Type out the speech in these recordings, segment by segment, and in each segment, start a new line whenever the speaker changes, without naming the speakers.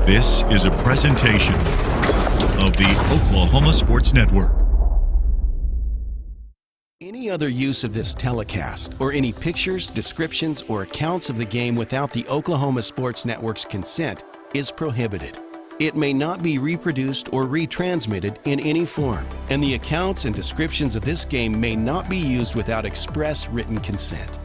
This is a presentation of the Oklahoma Sports Network.
Any other use of this telecast or any pictures, descriptions, or accounts of the game without the Oklahoma Sports Network's consent is prohibited. It may not be reproduced or retransmitted in any form, and the accounts and descriptions of this game may not be used without express written consent.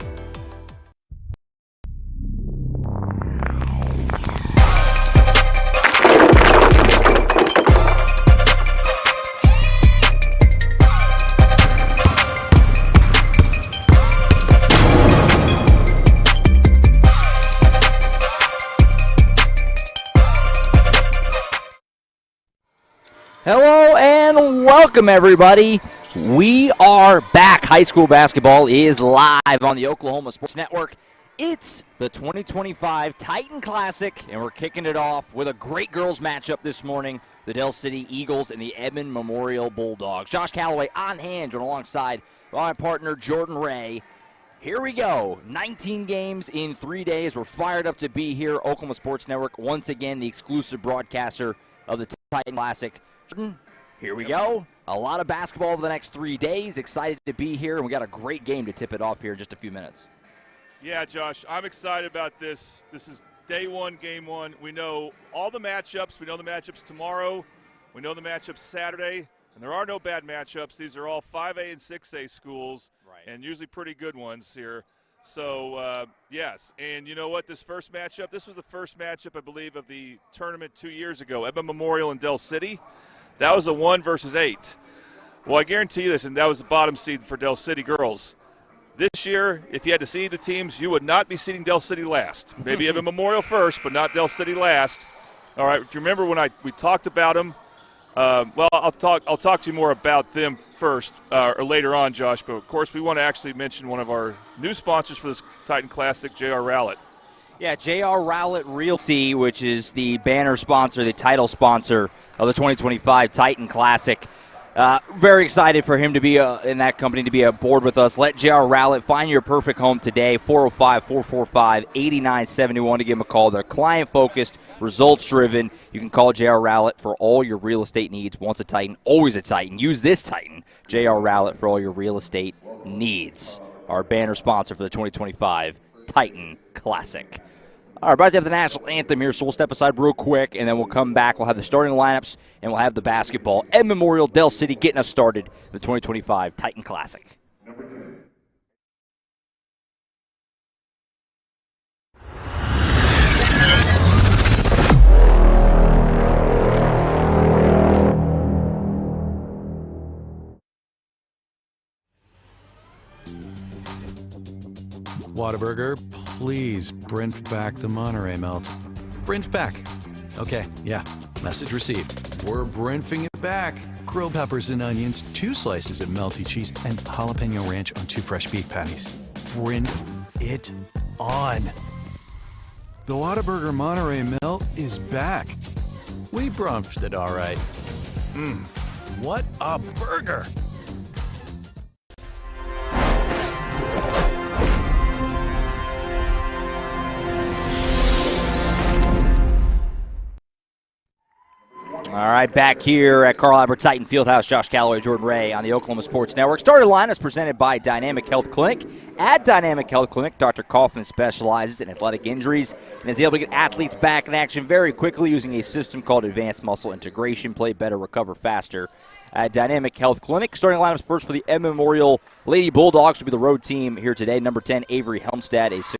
Hello and welcome, everybody. We are back. High school basketball is live on the Oklahoma Sports Network. It's the 2025 Titan Classic, and we're kicking it off with a great girls matchup this morning, the Del City Eagles and the Edmond Memorial Bulldogs. Josh Calloway on hand and alongside my partner Jordan Ray. Here we go. 19 games in 3 days. We're fired up to be here. Oklahoma Sports Network, once again, the exclusive broadcaster of the Titan Classic. Here we go. A lot of basketball over the next 3 days. Excited to be here, and we got a great game to tip it off here in just a few minutes.
Yeah, Josh, I'm excited about this. This is day one, game one. We know all the matchups. We know the matchups tomorrow. We know the matchups Saturday, and there are no bad matchups. These are all 5A and 6A schools, right, and usually pretty good ones here. So, yes, and you know what, this first matchup, this was the first matchup, I believe, of the tournament 2 years ago, Edmond Memorial and Del City. That was a 1 versus 8. Well, I guarantee you this, and that was the bottom seed for Del City girls. This year, if you had to seed the teams, you would not be seeding Del City last. Maybe Edmond Memorial first, but not Del City last. All right, if you remember when we talked about them, well, I'll talk to you more about them first or later on, Josh. But, of course, we want to actually mention one of our new sponsors for this Titan Classic, J.R. Rowlett.
Yeah, J.R. Rowlett Realty, which is the banner sponsor, the title sponsor of the 2025 Titan Classic. Very excited for him to be in that company, to be aboard with us. Let J.R. Rowlett find your perfect home today, 405-445-8971 to give him a call. They're client-focused, results-driven. You can call J.R. Rowlett for all your real estate needs. Once a Titan, always a Titan. Use this Titan, J.R. Rowlett, for all your real estate needs. Our banner sponsor for the 2025 Titan Classic. All right, about to have the national anthem here, so we'll step aside real quick, and then we'll come back. We'll have the starting lineups, and we'll have the basketball. Edmond Memorial, Del City getting us started, the 2025 Titan Classic. Number 10.
Whataburger, please Brent back the Monterey melt. Brent back. Okay, yeah, message received. We're Brentfing it back. Grilled peppers and onions, 2 slices of melty cheese, and jalapeno ranch on 2 fresh beef patties. Brent it on. The Whataburger Monterey melt is back. We brunched it all right. What a burger.
All right, back here at Carl Albert Titan Fieldhouse, Josh Calloway, Jordan Ray on the Oklahoma Sports Network. Starting line is presented by Dynamic Health Clinic. At Dynamic Health Clinic, Dr. Kaufman specializes in athletic injuries and is able to get athletes back in action very quickly using a system called Advanced Muscle Integration. Play better, recover faster. At Dynamic Health Clinic, starting lineups first for the Edmond Memorial Lady Bulldogs will be the road team here today. Number 10, Avery Helmstad, a 6'4"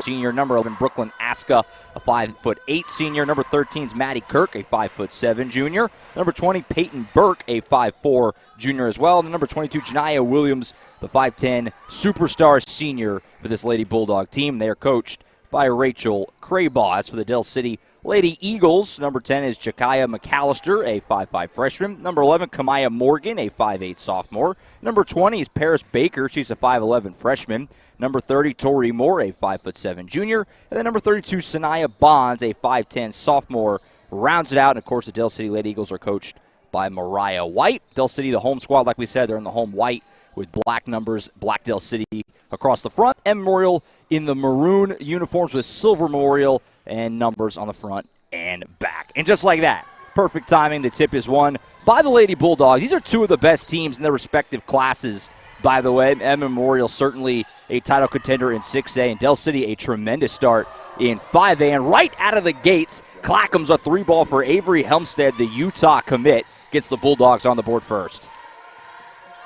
senior. Number 11, Brooklyn Aska, a 5'8" senior. Number 13 is Maddie Kirk, a 5'7" junior. Number 20, Peyton Burke, a 5'4" junior as well. And number 22, Janiyah Williams, the 5'10" superstar senior for this Lady Bulldog team. They are coached by Rachel Craybaugh. As for the Del City Lady Eagles, number 10 is Jakaya McAllister, a 5'5" freshman. Number 11, Kamaya Morgan, a 5'8" sophomore. Number 20 is Paris Baker. She's a 5'11" freshman. Number 30, Tori Moore, a 5'7" junior. And then number 32, Sanaya Bonds, a 5'10" sophomore, rounds it out. And, of course, the Del City Lady Eagles are coached by Mariah White. Del City, the home squad, like we said, they're in the home white with black numbers, black Del City across the front. And Memorial in the maroon uniforms with silver Memorial and numbers on the front and back. And just like that, perfect timing. The tip is won by the Lady Bulldogs. These are two of the best teams in their respective classes, by the way. Edmond Memorial certainly a title contender in 6A, and Del City a tremendous start in 5A. And right out of the gates, Clackamas a 3-ball for Avery Helmstead, the Utah commit, gets the Bulldogs on the board first.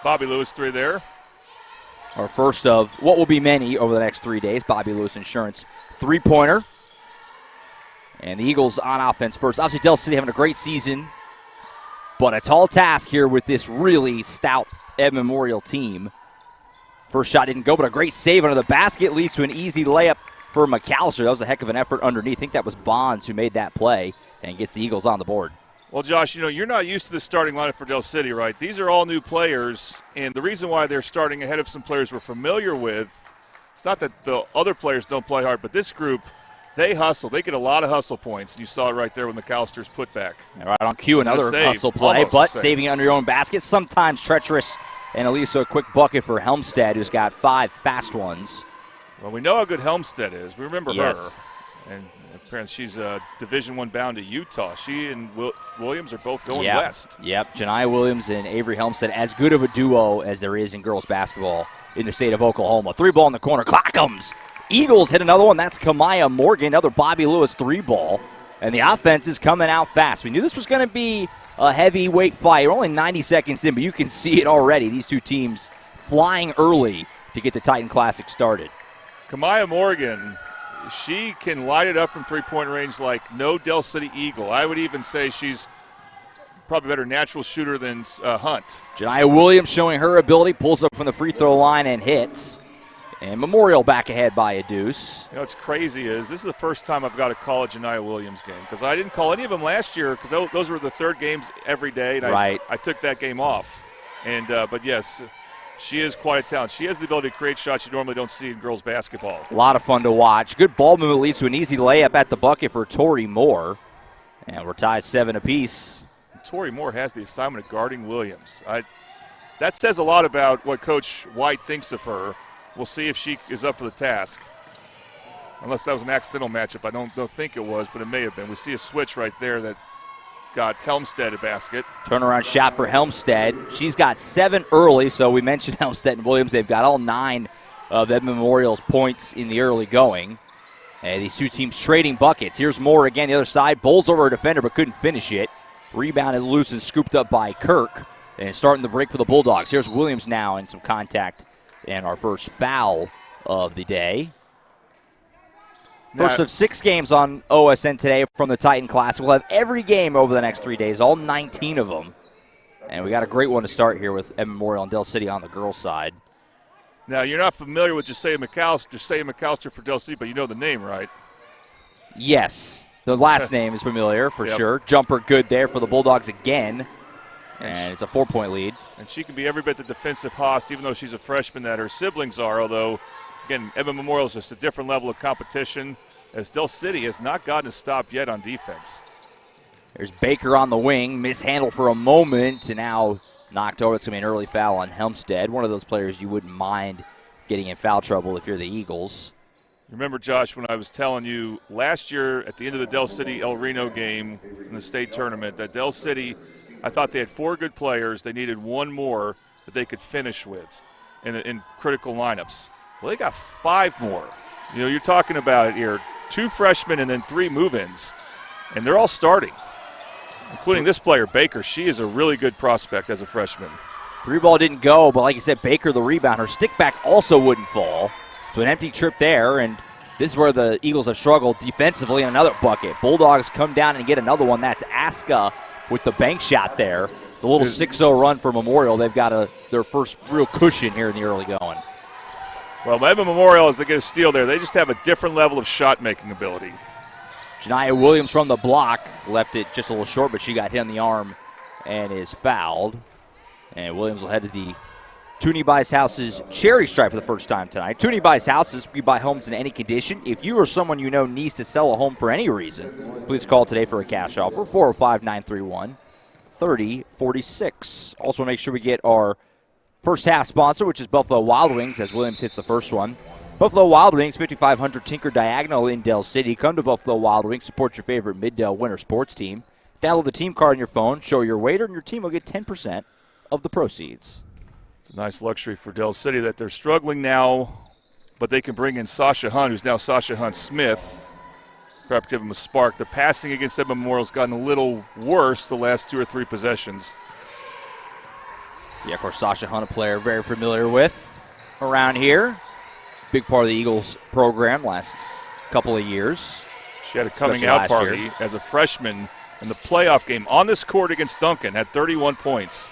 Bobby Lewis 3 there.
Our first of what will be many over the next 3 days. Bobby Lewis Insurance 3-pointer. And the Eagles on offense first. Obviously, Del City having a great season, but a tall task here with this really stout Edmond Memorial team. First shot didn't go, but a great save under the basket leads to an easy layup for McAllister. That was a heck of an effort underneath. I think that was Bonds who made that play and gets the Eagles on the board.
Well, Josh, you're not used to the starting lineup for Del City, right? These are all new players, and the reason why they're starting ahead of some players we're familiar with, it's not that the other players don't play hard, but this group, they hustle. They get a lot of hustle points, and you saw it right there with McAllister's putback.
All right, on cue, another hustle play, but saving it under your own basket, sometimes treacherous. And Elisa, a quick bucket for Helmstead, who's got 5 fast ones.
Well, we know how good Helmstead is. We remember her. And apparently she's Division I bound to Utah. She and Williams are both going west.
Yep, Janiyah Williams and Avery Helmstead, as good of a duo as there is in girls basketball in the state of Oklahoma. 3-ball in the corner, Clackamas. Eagles hit another one. That's Kamaya Morgan, another Bobby Lewis 3-ball. And the offense is coming out fast. We knew this was going to be a heavyweight fight. We're only 90 seconds in, but you can see it already. These two teams flying early to get the Titan Classic started.
Kamaya Morgan, she can light it up from three-point range like no Del City Eagle. I would even say she's probably a better natural shooter than Hunt.
Janiyah Williams showing her ability, pulls up from the free throw line and hits. And Memorial back ahead by a deuce.
What's crazy is this is the first time I've got to call a Janiyah Williams game because I didn't call any of them last year because those were the third games every day. And I took that game off. And but, yes, she is quite a talent. She has the ability to create shots you normally don't see in girls basketball.
A lot of fun to watch. Good ball movement leads to an easy layup at the bucket for Tori Moore. And we're tied 7 apiece.
And Tori Moore has the assignment of guarding Williams. That says a lot about what Coach White thinks of her. We'll see if she is up for the task. Unless that was an accidental matchup. I don't think it was, but it may have been. We see a switch right there that got Helmstead a basket.
Turnaround shot for Helmstead. She's got 7 early, so we mentioned Helmstead and Williams. They've got all 9 of Edmond Memorial's points in the early going. And these two teams trading buckets. Here's Moore again, the other side. Bowls over a defender, but couldn't finish it. Rebound is loose and scooped up by Kirk. And starting the break for the Bulldogs. Here's Williams now in some contact. And our first foul of the day. First of 6 games on OSN today from the Titan Classic. We'll have every game over the next 3 days, all 19 of them. And we got a great one to start here with Edmond Memorial and Del City on the girls' side.
Now, you're not familiar with Josiah McAllister for Del City, but you know the name, right?
Yes. The last name is familiar for sure. Jumper good there for the Bulldogs again. And it's a 4-point lead.
And she can be every bit the defensive hoss, even though she's a freshman, that her siblings are. Although, again, Edmond Memorial is just a different level of competition, as Del City has not gotten a stop yet on defense.
There's Baker on the wing, mishandled for a moment, and now knocked over. It's going to be an early foul on Helmstead. One of those players you wouldn't mind getting in foul trouble if you're the Eagles.
Remember, Josh, when I was telling you last year at the end of the Del City El Reno game in the state tournament that Del City, I thought they had 4 good players. They needed 1 more that they could finish with in critical lineups. Well, they got 5 more. You're talking about here 2 freshmen and then 3 move-ins, and they're all starting, including this player, Baker. She is a really good prospect as a freshman.
3-ball didn't go, but like you said, Baker, the rebound. Her stick back also wouldn't fall. So an empty trip there, and this is where the Eagles have struggled defensively in another bucket. Bulldogs come down and get another one. That's Aska with the bank shot there. It's a little 6-0 run for Memorial. They've got their first real cushion here in the early going.
Well, Edmond Memorial, as they get a steal there, they just have a different level of shot-making ability.
Janiyah Williams from the block left it just a little short, but she got hit on the arm and is fouled. And Williams will head to the Tooney Buys Houses Cherry Stripe for the first time tonight. Tooney Buys Houses, we buy homes in any condition. If you or someone you know needs to sell a home for any reason, please call today for a cash offer, 405-931-3046. Also make sure we get our first half sponsor, which is Buffalo Wild Wings, as Williams hits the first one. Buffalo Wild Wings, 5500 Tinker Diagonal in Del City. Come to Buffalo Wild Wings, support your favorite Mid-Del winter sports team. Download the team card on your phone, show your waiter, and your team will get 10% of the proceeds.
It's a nice luxury for Del City that they're struggling now, but they can bring in Sasha Hunt, who's now Sasha Hunt Smith. Perhaps give them a spark. The passing against Edmond Memorial's gotten a little worse the last 2 or 3 possessions.
Yeah, of course, Sasha Hunt, a player very familiar with around here. Big part of the Eagles program last couple of years.
She had a coming-out party as a freshman in the playoff game on this court against Duncan, had 31 points.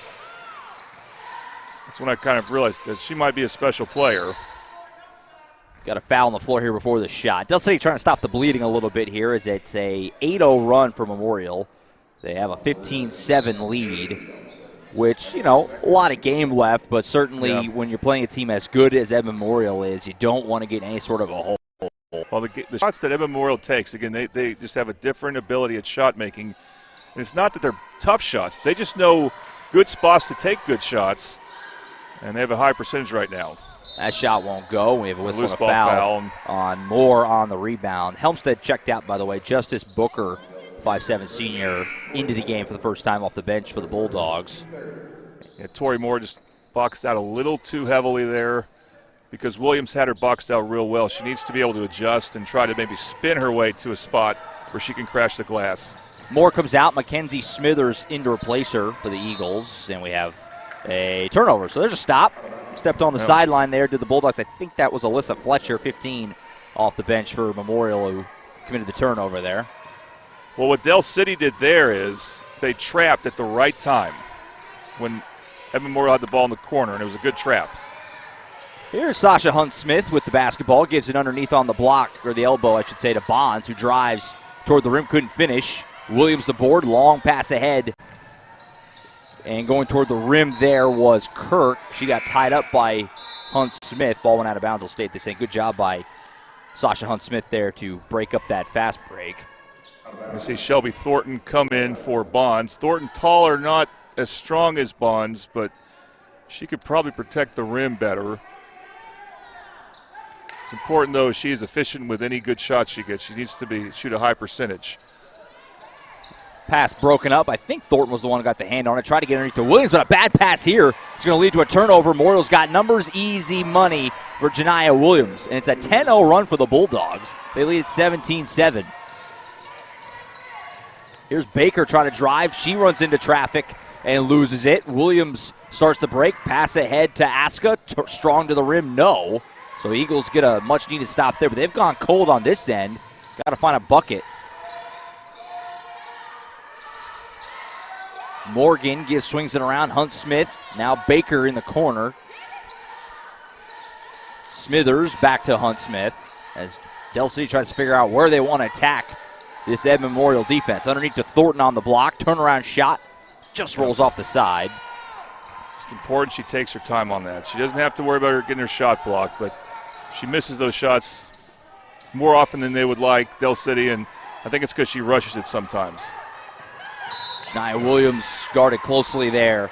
That's when I kind of realized that she might be a special player.
Got a foul on the floor here before the shot. Del City trying to stop the bleeding a little bit here as it's a 8-0 run for Memorial. They have a 15-7 lead, which, a lot of game left, but certainly when you're playing a team as good as Edmond Memorial is, you don't want to get any sort of a hole.
Well, the shots that Edmond Memorial takes, again, they just have a different ability at shot making. And it's not that they're tough shots. They just know good spots to take good shots, and they have a high percentage right now.
That shot won't go. We have a whistle and a
foul
on Moore on the rebound. Helmstead checked out, by the way. Justice Booker, 5'7" senior, into the game for the first time off the bench for the Bulldogs.
Yeah, Tori Moore just boxed out a little too heavily there because Williams had her boxed out real well. She needs to be able to adjust and try to maybe spin her way to a spot where she can crash the glass.
Moore comes out. Mackenzie Smithers in to replace her for the Eagles. And we have a turnover. So there's a stop. Stepped on the sideline there, did the Bulldogs. I think that was Alyssa Fletcher, 15, off the bench for Memorial, who committed the turnover there.
Well, what Del City did there is they trapped at the right time when Edmond Memorial had the ball in the corner, and it was a good trap.
Here's Sasha Hunt-Smith with the basketball. Gives it underneath on the block, or the elbow, I should say, to Bonds, who drives toward the rim, couldn't finish. Williams the board, long pass ahead. And going toward the rim there was Kirk. She got tied up by Hunt-Smith. Ball went out of bounds. I'll state this. Good job by Sasha Hunt-Smith there to break up that fast break.
You see Shelby Thornton come in for Bonds. Thornton taller, not as strong as Bonds, but she could probably protect the rim better. It's important, though, she is efficient with any good shot she gets. She needs to shoot a high percentage.
Pass broken up. I think Thornton was the one who got the hand on it. Tried to get underneath to Williams, but a bad pass here. It's going to lead to a turnover. Memorial's got numbers, easy money for Janiyah Williams. And it's a 10-0 run for the Bulldogs. They lead at 17-7. Here's Baker trying to drive. She runs into traffic and loses it. Williams starts to break. Pass ahead to Aska. Strong to the rim, no. So Eagles get a much-needed stop there, but they've gone cold on this end. Got to find a bucket. Morgan swings it around. Hunt-Smith. Now Baker in the corner. Smithers back to Hunt-Smith as Del City tries to figure out where they want to attack this Edmond Memorial defense. Underneath to Thornton on the block. Turnaround shot. Just rolls off the side.
It's important she takes her time on that. She doesn't have to worry about her getting her shot blocked, but she misses those shots more often than they would like, Del City, and I think it's because she rushes it sometimes.
Janiyah Williams guarded closely there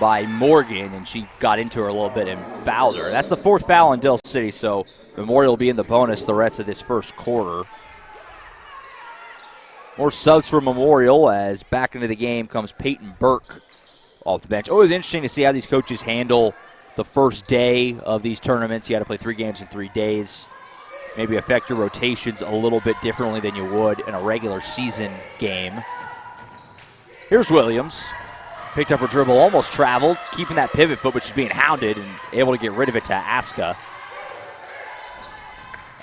by Morgan, and she got into her a little bit and fouled her. That's the fourth foul on Del City, so Memorial will be in the bonus the rest of this first quarter. More subs for Memorial as back into the game comes Peyton Burke off the bench. Always interesting to see how these coaches handle the first day of these tournaments. You got to play 3 games in 3 days. Maybe affect your rotations a little bit differently than you would in a regular season game. Here's Williams. Picked up her dribble, almost traveled, keeping that pivot foot, but she's being hounded and able to get rid of it to Aska.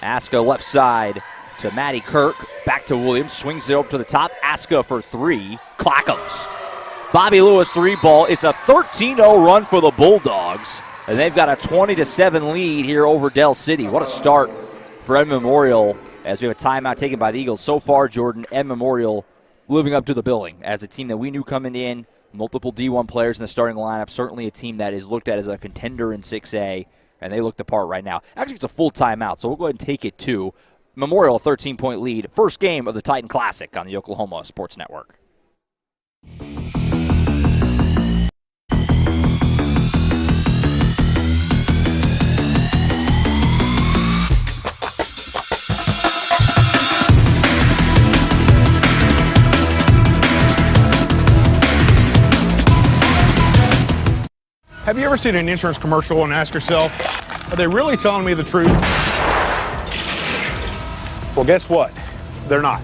Aska left side to Maddie Kirk. Back to Williams. Swings it over to the top. Aska for 3. Clackams. Bobby Lewis 3 ball. It's a 13-0 run for the Bulldogs. And they've got a 20-7 lead here over Del City. What a start for Edmond Memorial as we have a timeout taken by the Eagles. So far, Jordan, Edmond Memorial living up to the billing as a team that we knew coming in. Multiple D1 players in the starting lineup. Certainly a team that is looked at as a contender in 6A. And they look the part right now. Actually, it's a full timeout, so we'll go ahead and take it to Memorial, a 13-point lead. First game of the Titan Classic on the Oklahoma Sports Network.
Have you ever seen an insurance commercial and ask yourself, are they really telling me the truth? Well, guess what? They're not.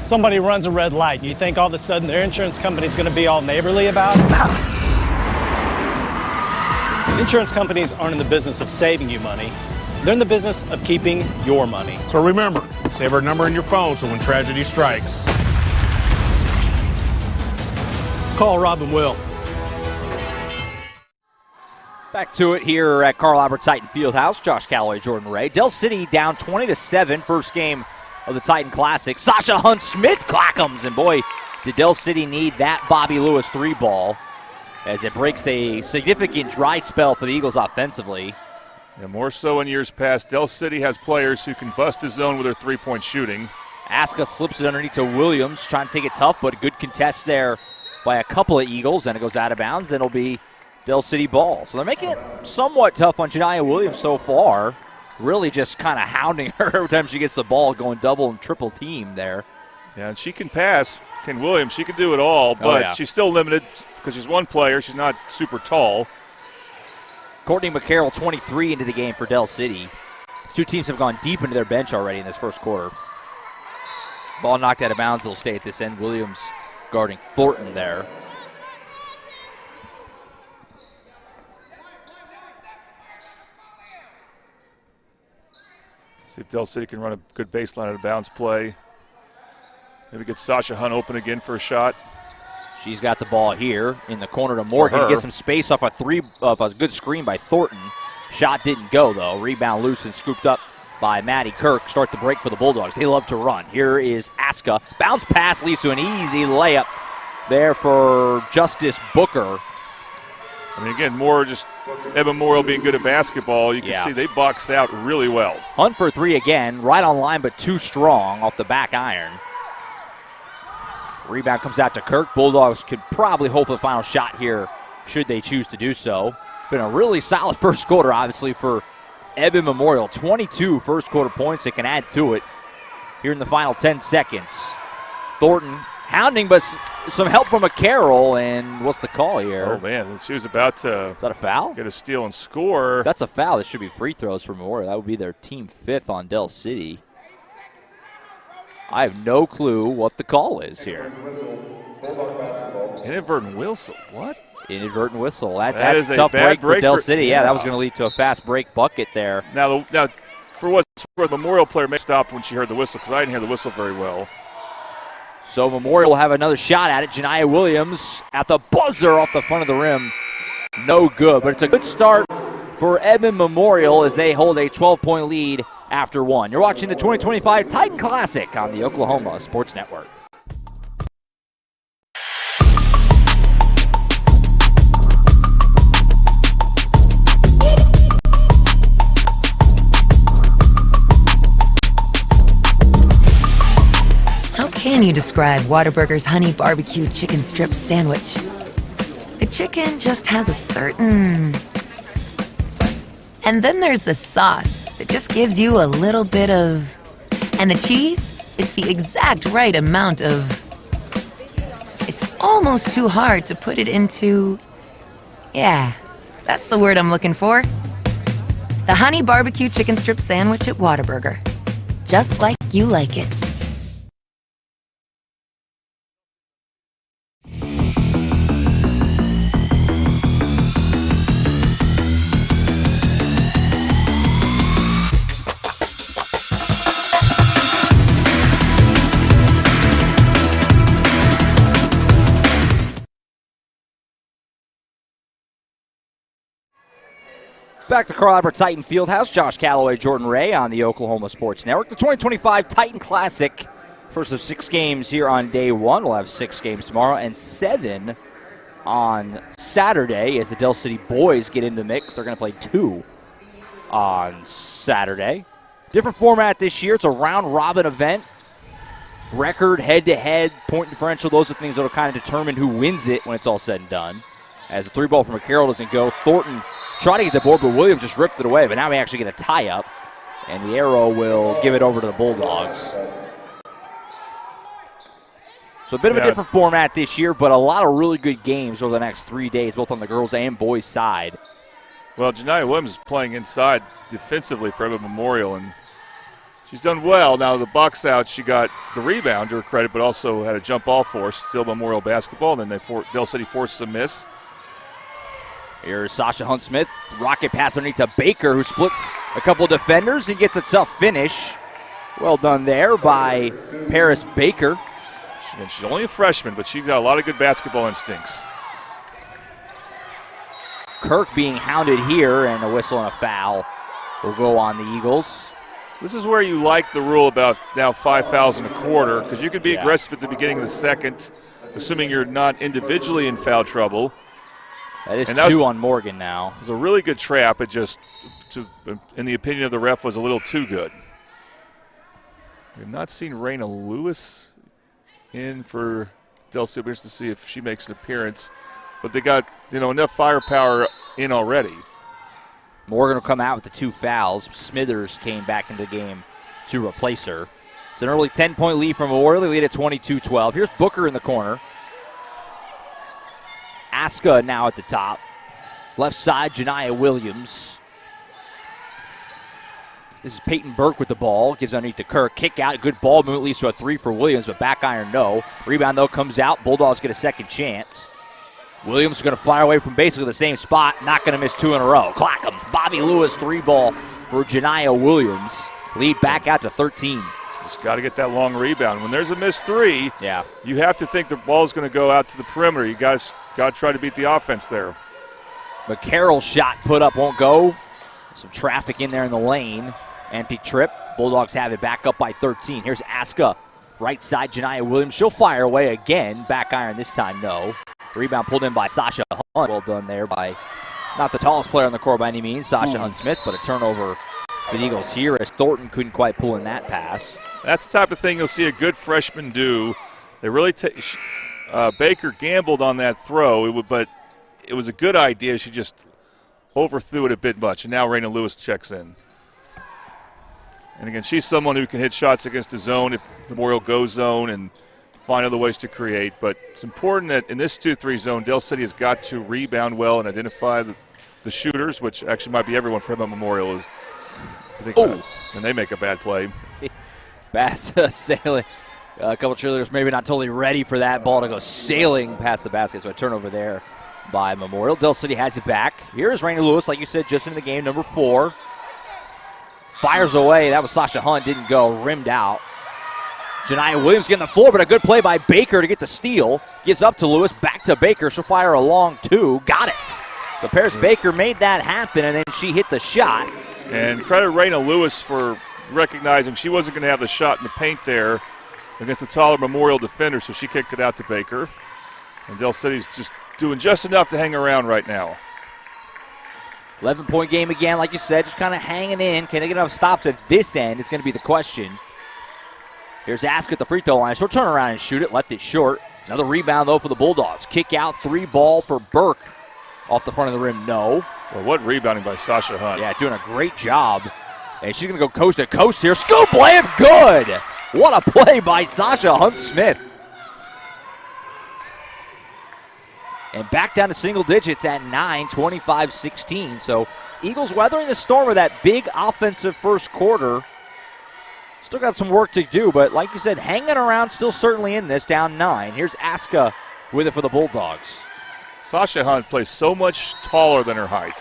Somebody runs a red light, and you think all of a sudden their insurance company's going to be all neighborly about it? Insurance companies aren't in the business of saving you money. They're in the business of keeping your money.
So remember, save our number in your phone so when tragedy strikes, call Rob and Will.
Back to it here at Carl Albert Titan Fieldhouse. Josh Calloway, Jordan Ray. Dell City down 20-7, first game of the Titan Classic. Sasha Hunt-Smith clackums, and boy, did Dell City need that Bobby Lewis 3-ball as it breaks a significant dry spell for the Eagles offensively.
Yeah, more so in years past. Dell City has players who can bust a zone with their three-point shooting.
Aska slips it underneath to Williams, trying to take it tough, but a good contest there by a couple of Eagles, and it goes out of bounds, and it'll be Dell City ball. So they're making it somewhat tough on Janiyah Williams so far. Really just kind of hounding her every time she gets the ball, going double and triple team there.
Yeah, and she can pass. Ken Williams, she can do it all, but she's still limited because she's one player. She's not super tall.
Courtney McCarroll, 23 into the game for Dell City. These two teams have gone deep into their bench already in this first quarter. Ball knocked out of bounds. It'll stay at this end. Williams guarding Thornton there.
See if Dell City can run a good baseline out of bounds play. Maybe get Sasha Hunt open again for a shot.
She's got the ball here in the corner to Morgan. Gets some space off a good screen by Thornton. Shot didn't go, though. Rebound loose and scooped up by Maddie Kirk. Start the break for the Bulldogs. They love to run. Here is Aska. Bounce pass leads to an easy layup there for Justice Booker.
I mean, again, more just Edmond Memorial being good at basketball. You can see they box out really well.
Hunt for three again. Right on line, but too strong off the back iron. Rebound comes out to Kirk. Bulldogs could probably hope for the final shot here should they choose to do so. Been a really solid first quarter, obviously, for Edmond Memorial. 22 first quarter points. They can add to it here in the final 10 seconds. Thornton hounding, but some help from McCarroll, and what's the call here?
Oh, man, she was about to
Is that a foul?
Get a steal and score.
That's a foul. That should be free throws for Memorial. That would be their team fifth on Dell City. I have no clue what the call is here.
Inadvertent whistle. What?
Inadvertent whistle. That's a tough break for Dell City. Yeah, that was going to lead to a fast break bucket there.
Now for what's worth, the Memorial player may have stopped when she heard the whistle because I didn't hear the whistle very well.
So Memorial will have another shot at it. Janiyah Williams at the buzzer off the front of the rim. No good, but it's a good start for Edmond Memorial as they hold a 12-point lead after one. You're watching the 2025 Titan Classic on the Oklahoma Sports Network.
How can you describe Whataburger's honey barbecue chicken strip sandwich? The chicken just has a certain... And then there's the sauce that just gives you a little bit of... And the cheese, it's the exact right amount of... It's almost too hard to put it into... Yeah, that's the word I'm looking for. The honey barbecue chicken strip sandwich at Whataburger. Just like you like it.
Back to Carl Albert Titan Fieldhouse. Josh Calloway, Jordan Ray on the Oklahoma Sports Network. The 2025 Titan Classic. First of 6 games here on day one. We'll have 6 games tomorrow and 7 on Saturday as the Dell City boys get into the mix. They're going to play 2 on Saturday. Different format this year. It's a round-robin event. Record, head-to-head, point differential. Those are things that will kind of determine who wins it when it's all said and done. As the 3-ball from McCarroll doesn't go, Thornton tried to get the board, but Williams just ripped it away. But now we actually get a tie-up, and the arrow will give it over to the Bulldogs. So a bit of a different format this year, but a lot of really good games over the next 3 days, both on the girls' and boys' side.
Well, Janiah Williams is playing inside defensively for Edmond Memorial, and she's done well. Now, the box out, she got the rebound to her credit, but also had a jump ball force, still Memorial basketball, and then Dell City forced a miss.
Here's Sasha Hunt-Smith. Rocket pass underneath to Baker, who splits a couple defenders and gets a tough finish. Well done there by Paris Baker.
And she's only a freshman, but she's got a lot of good basketball instincts.
Kirk being hounded here, and a whistle and a foul will go on the Eagles.
This is where you like the rule about now 5 fouls in a quarter, because you can be aggressive at the beginning of the second, assuming you're not individually in foul trouble.
That is two on Morgan now.
It was a really good trap. It just, in the opinion of the ref, was a little too good. We have not seen Raina Lewis in for Del City to see if she makes an appearance, but they got enough firepower in already.
Morgan will come out with the 2 fouls. Smithers came back into the game to replace her. It's an early 10-point lead for Memorial. They lead at 22-12. Here's Booker in the corner. Aska now at the top. Left side, Janiah Williams. This is Peyton Burke with the ball. Gives underneath to Kirk. Kick out. Good ball movement leads to a 3 for Williams, but back iron no. Rebound, though, comes out. Bulldogs get a second chance. Williams is going to fire away from basically the same spot. Not going to miss 2 in a row. Clackham's Bobby Lewis 3-ball for Janiah Williams. Lead back out to 13.
Just got to get that long rebound. When there's a missed 3, you have to think the ball's going to go out to the perimeter. You guys got to try to beat the offense there.
But Carroll's shot put up won't go. Some traffic in there in the lane. Empty trip. Bulldogs have it back up by 13. Here's Aska. Right side, Janiah Williams. She'll fire away again. Back iron this time, no. Rebound pulled in by Sasha Hunt. Well done there by not the tallest player on the court by any means, Sasha Hunt-Smith, but a turnover for the Eagles here as Thornton couldn't quite pull in that pass.
That's the type of thing you'll see a good freshman do. They really Baker gambled on that throw, but it was a good idea. She just overthrew it a bit much, and now Raina Lewis checks in. And again, she's someone who can hit shots against the zone if Memorial goes zone and find other ways to create. But it's important that in this 2-3 zone, Del City has got to rebound well and identify the shooters, which actually might be everyone for Memorial. And they make a bad play.
Bass sailing. A couple cheerleaders maybe not totally ready for that ball to go sailing past the basket. So a turnover there by Memorial. Del City has it back. Here's Raina Lewis, like you said, just into the game, number 4. Fires away. That was Sasha Hunt. Didn't go. Rimmed out. Janiah Williams getting the floor, but a good play by Baker to get the steal. Gives up to Lewis. Back to Baker. She'll fire a long 2. Got it. So Paris Baker made that happen, and then she hit the shot.
And credit Raina Lewis for recognizing she wasn't going to have the shot in the paint there against the taller Memorial defender, so she kicked it out to Baker. And Del City's just doing just enough to hang around right now.
11-point game again, like you said, just kind of hanging in. Can they get enough stops at this end? It's going to be the question. Here's Ask at the free throw line. She'll turn around and shoot it. Left it short. Another rebound, though, for the Bulldogs. Kick out, 3-ball for Burke. Off the front of the rim, no.
Well, what rebounding by Sasha Hunt.
Yeah, doing a great job. And she's going to go coast to coast here. Scoop layup, good. What a play by Sasha Hunt-Smith. And back down to single digits at 9, 25-16. So Eagles weathering the storm of that big offensive first quarter. Still got some work to do, but like you said, hanging around, still certainly in this, down 9. Here's Aska with it for the Bulldogs.
Sasha Hunt plays so much taller than her height.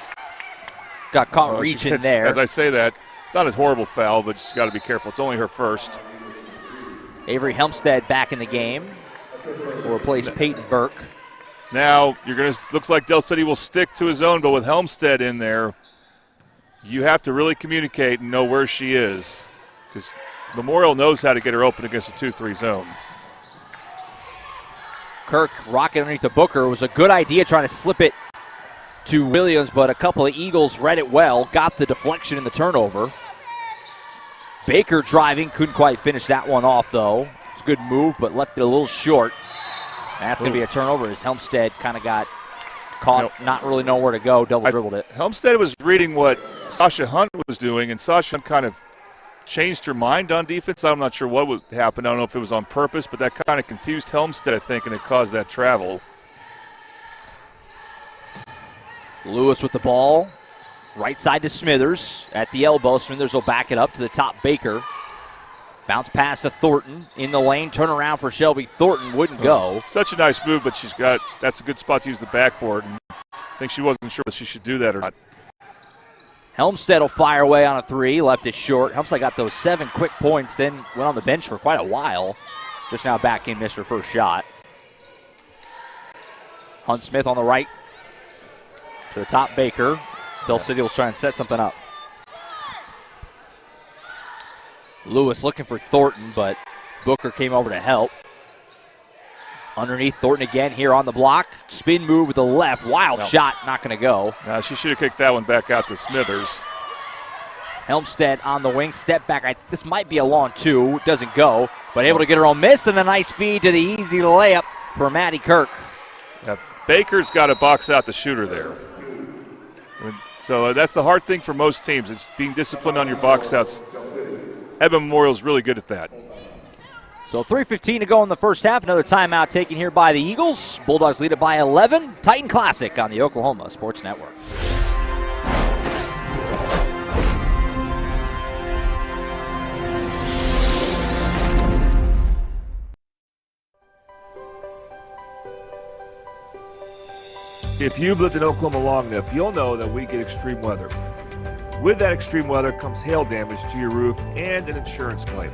Got caught reaching there.
As I say that, it's not a horrible foul, but she's got to be careful. It's only her first.
Avery Helmstead back in the game. Will replace Peyton Burke.
Now, looks like Del City will stick to his own, but with Helmstead in there, you have to really communicate and know where she is, because Memorial knows how to get her open against a 2-3 zone.
Kirk rocking underneath the Booker. It was a good idea trying to slip it to Williams, but a couple of Eagles read it well, got the deflection and the turnover. Baker driving, couldn't quite finish that one off, though. It's a good move, but left it a little short. That's going to be a turnover as Helmstead kind of got caught, not really know where to go, dribbled it.
Helmstead was reading what Sasha Hunt was doing, and Sasha Hunt kind of changed her mind on defense. I'm not sure what happened. I don't know if it was on purpose, but that kind of confused Helmstead, I think, and it caused that travel.
Lewis with the ball. Right side to Smithers at the elbow. Smithers will back it up to the top. Baker. Bounce pass to Thornton in the lane. Turn around for Shelby. Thornton wouldn't go.
Such a nice move, but that's a good spot to use the backboard. And I think she wasn't sure if she should do that or not.
Helmstead will fire away on a three. Left it short. Helmstead got those 7 quick points, then went on the bench for quite a while. Just now back in, missed her first shot. Hunt Smith on the right. To the top, Baker. Del City will try and set something up. Lewis looking for Thornton, but Booker came over to help. Underneath Thornton again here on the block. Spin move with the left. Wild shot, not going to go.
No, she should have kicked that one back out to Smithers.
Helmstead on the wing. Step back. This might be a long two. Doesn't go, but able to get her own miss, and a nice feed to the easy layup for Maddie Kirk.
Yeah, Baker's got to box out the shooter there. So that's the hard thing for most teams. It's being disciplined on your box outs. Edmond Memorial's really good at that.
So 3:15 to go in the first half. Another timeout taken here by the Eagles. Bulldogs lead it by 11. Titan Classic on the Oklahoma Sports Network.
If you've lived in Oklahoma long enough, you'll know that we get extreme weather. With that extreme weather comes hail damage to your roof and an insurance claim.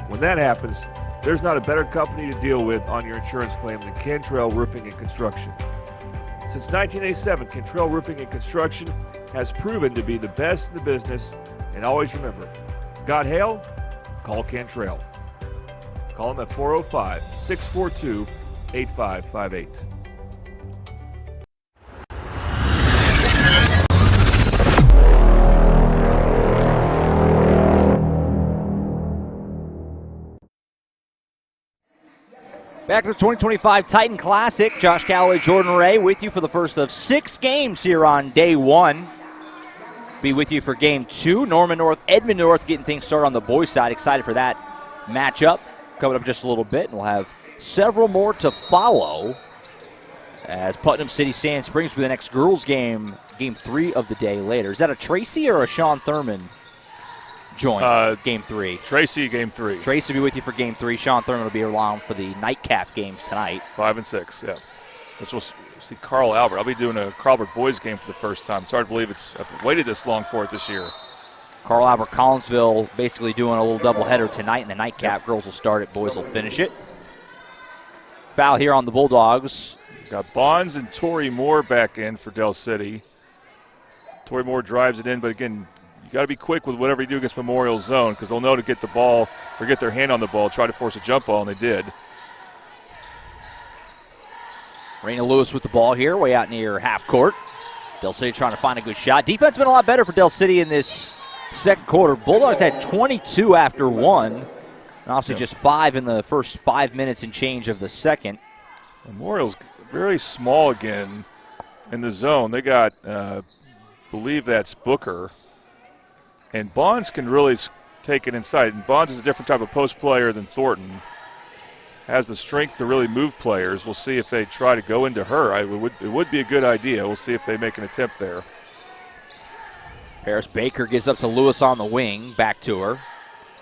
When that happens, there's not a better company to deal with on your insurance claim than Cantrell Roofing and Construction. Since 1987, Cantrell Roofing and Construction has proven to be the best in the business, and always remember, got hail? Call Cantrell. Call them at 405-642-8558.
Back to the 2025 Titan Classic. Josh Calloway, Jordan Ray with you for the first of 6 games here on day 1. Be with you for game 2. Norman North, Edmond North getting things started on the boys' side. Excited for that matchup. Coming up just a little bit, and we'll have several more to follow as Putnam City Sand Springs for the next girls' game, game 3 of the day later. Is that a Tracy or a Sean Thurman join game 3?
Tracy, game 3.
Tracy will be with you for game 3. Sean Thurman will be around for the nightcap games tonight.
5 and 6, yeah. Which we'll see Carl Albert. I'll be doing a Carl Albert boys game for the first time. It's hard to believe I've waited this long for it this year.
Carl Albert Collinsville basically doing a little doubleheader tonight in the nightcap. Yep. Girls will start it, boys will finish it. Foul here on the Bulldogs.
Got Bonds and Tori Moore back in for Del City. Tori Moore drives it in, but again, you got to be quick with whatever you do against Memorial Zone because they'll know to get the ball or get their hand on the ball, try to force a jump ball, and they did.
Raina Lewis with the ball here, way out near half court. Del City trying to find a good shot. Defense been a lot better for Del City in this second quarter. Bulldogs had 22 after 1, and obviously just 5 in the first 5 minutes and change of the second.
Memorial's very small again in the zone. They got, believe that's Booker. And Bonds can really take it inside. And Bonds is a different type of post player than Thornton. Has the strength to really move players. We'll see if they try to go into her. It would be a good idea. We'll see if they make an attempt there.
Paris Baker gives up to Lewis on the wing. Back to her.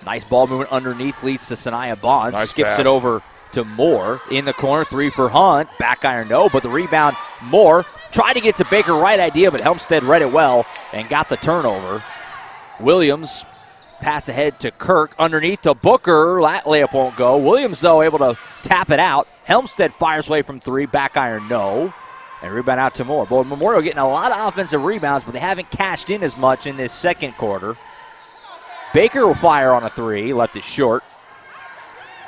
Nice ball movement underneath leads to Sanaya Bonds.
Nice
Skips
pass.
It over to Moore. In the corner, 3 for Hunt. Back iron, no, but the rebound, Moore. Tried to get to Baker, right idea, but Helmstead read it well and got the turnover. Williams, pass ahead to Kirk, underneath to Booker. That layup won't go. Williams, though, able to tap it out. Helmstead fires away from 3, back iron, no. And rebound out to Moore. Boy, Memorial getting a lot of offensive rebounds, but they haven't cashed in as much in this second quarter. Baker will fire on a 3, left it short.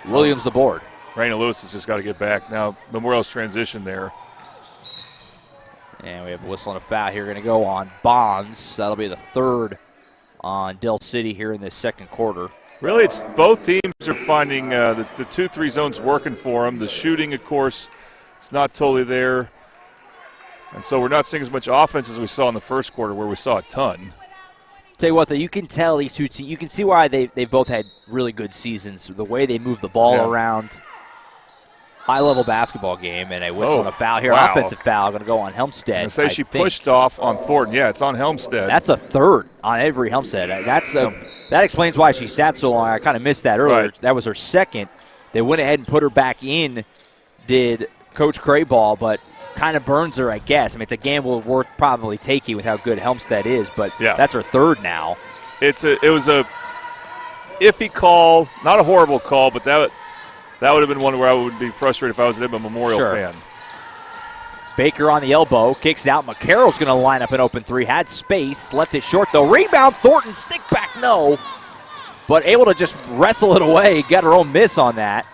Williams the board.
Raina Lewis has just got to get back. Now Memorial's transition there.
And we have a whistle and a foul here. Going to go on Bonds. That'll be the 3rd on Del City here in this second quarter.
Really, it's both teams are finding the 2-3 zones working for them. The shooting, of course, it's not totally there. And so we're not seeing as much offense as we saw in the first quarter where we saw a ton.
Tell you what, though, you can tell these two teams, you can see why they've both had really good seasons. The way they move the ball around. High-level basketball game, and a whistle and a foul here.
Wow.
Offensive foul going to go on Helmstead.
I'm going to say she pushed off on Thornton. Yeah, it's on Helmstead.
That's a third on Avery Helmstead. That explains why she sat so long. I kind of missed that earlier.
Right.
That was her second. They went ahead and put her back in, did Coach Crayball, but kind of burns her, I guess. I mean, it's a gamble worth probably taking with how good Helmstead is, but that's her third now.
It was a iffy call, not a horrible call, but that would have been one where I would be frustrated if I was an Edmond Memorial fan.
Baker on the elbow, kicks out. McCarroll's going to line up an open three. Had space, left it short though. Rebound, Thornton, stick back, no. But able to just wrestle it away. Got her own miss on that.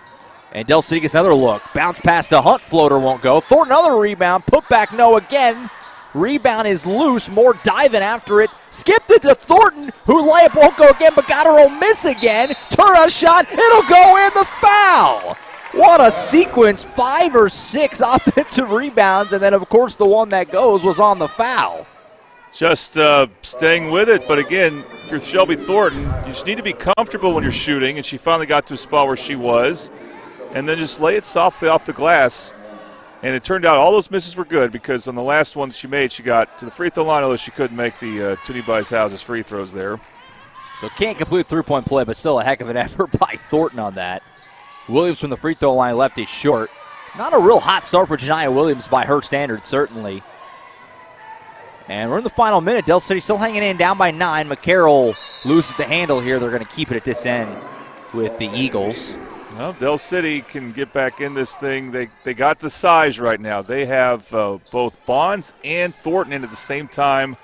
And Del City gets another look. Bounce past the Hunt, floater won't go. Thornton, another rebound, put back, no again. Rebound is loose, more diving after it. Skipped it to Thornton, who layup won't go again, but got her own miss again. Turnaround shot, it'll go in, the foul. What a sequence, 5 or 6 offensive rebounds, and then, of course, the one that goes was on the foul.
Just staying with it, but again, if you're Shelby Thornton, you just need to be comfortable when you're shooting, and she finally got to a spot where she was, and then just lay it softly off the glass. And it turned out all those misses were good because on the last one she made, she got to the free throw line, although she couldn't make the Toonie Buys Houses free throws there.
So can't complete three-point play, but still a heck of an effort by Thornton on that. Williams from the free throw line left is short. Not a real hot start for Janiah Williams by her standards, certainly. And we're in the final minute. Del City still hanging in, down by 9. McCarroll loses the handle here. They're going to keep it at this end with the Eagles.
Well, Del City can get back in this thing. They got the size right now. They have both Bonds and Thornton in at the same time.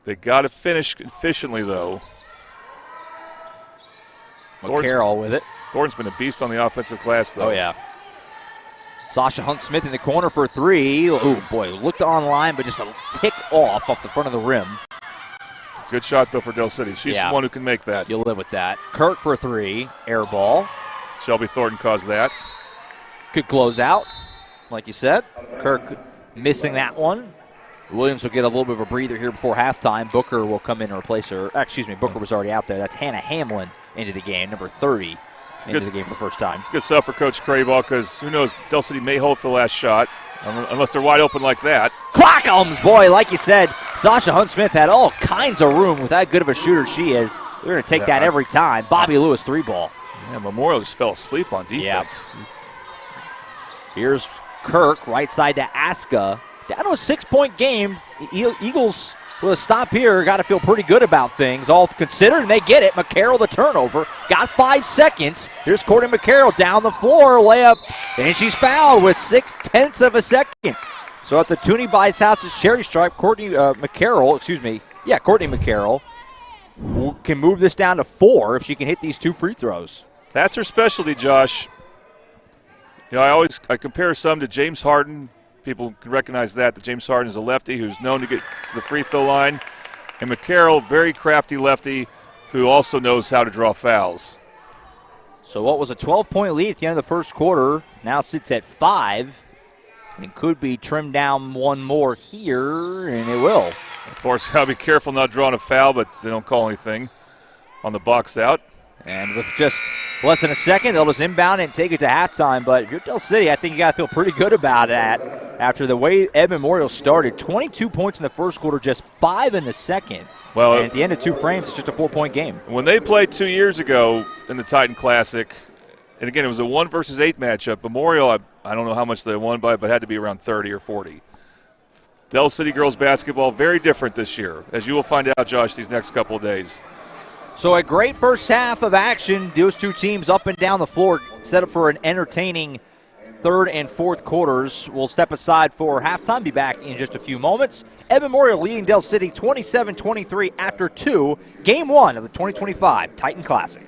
They got to finish efficiently, though.
McCarroll with it.
Thornton's been a beast on the offensive glass, though.
Oh, yeah. Sasha Hunt-Smith in the corner for 3. Oh, boy, looked online, but just a tick off the front of the rim.
It's a good shot, though, for Del City. She's the one who can make that.
You'll live with that. Kirk for 3. Air ball.
Shelby Thornton caused that.
Good close out, like you said. Kirk missing that one. Williams will get a little bit of a breather here before halftime. Booker will come in and replace her. Excuse me, Booker was already out there. That's Hannah Hamlin into the game, number 30, into the game for the first time.
It's good stuff for Coach Crayball because who knows, Del City may hold for the last shot unless they're wide open like that.
Clockums, boy, like you said, Sasha Hunt-Smith had all kinds of room with that good of a shooter she is. We're going to take that every time. Bobby Lewis 3-ball.
Yeah, Memorial just fell asleep on defense.
Yeah. Here's Kirk, right side to Aska. Down to a 6-point game. Eagles with a stop here. Got to feel pretty good about things, all considered, and they get it. McCarroll the turnover. Got 5 seconds. Here's Courtney McCarroll down the floor, layup, and she's fouled with 0.6 of a second. So at the Toonie Buys Houses Cherry Stripe, Courtney McCarroll can move this down to 4 if she can hit these 2 free throws.
That's her specialty, Josh. You know, I compare some to James Harden. People can recognize that James Harden is a lefty who's known to get to the free throw line. And McCarroll, very crafty lefty who also knows how to draw fouls.
So what was a 12-point lead at the end of the first quarter now sits at 5 and could be trimmed down one more here, and it will.
Of course, got to be careful not drawing a foul, but they don't call anything on the box out.
And with just less than a second, they'll just inbound and take it to halftime. But if you're Del City, I think you got to feel pretty good about that. After the way Edmond Memorial started, 22 points in the first quarter, just 5 in the second. Well, and at the end of 2 frames, it's just a 4-point game.
When they played 2 years ago in the Titan Classic, and again, it was a 1 versus 8 matchup. Memorial, I don't know how much they won by, but had to be around 30 or 40. Del City girls basketball, very different this year, as you will find out, Josh, these next couple of days.
So a great first half of action. Those two teams up and down the floor set up for an entertaining third and fourth quarters. We'll step aside for halftime. Be back in just a few moments. Edmond Memorial leading Del City 27-23 after 2. Game 1 of the 2025 Titan Classic.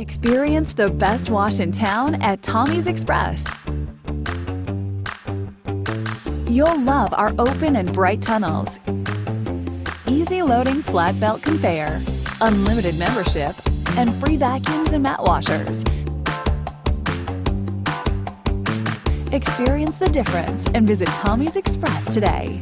Experience the best wash in town at Tommy's Express. You'll love our open and bright tunnels, easy loading flat belt conveyor, unlimited membership, and free vacuums and mat washers. Experience the difference and visit Tommy's Express today.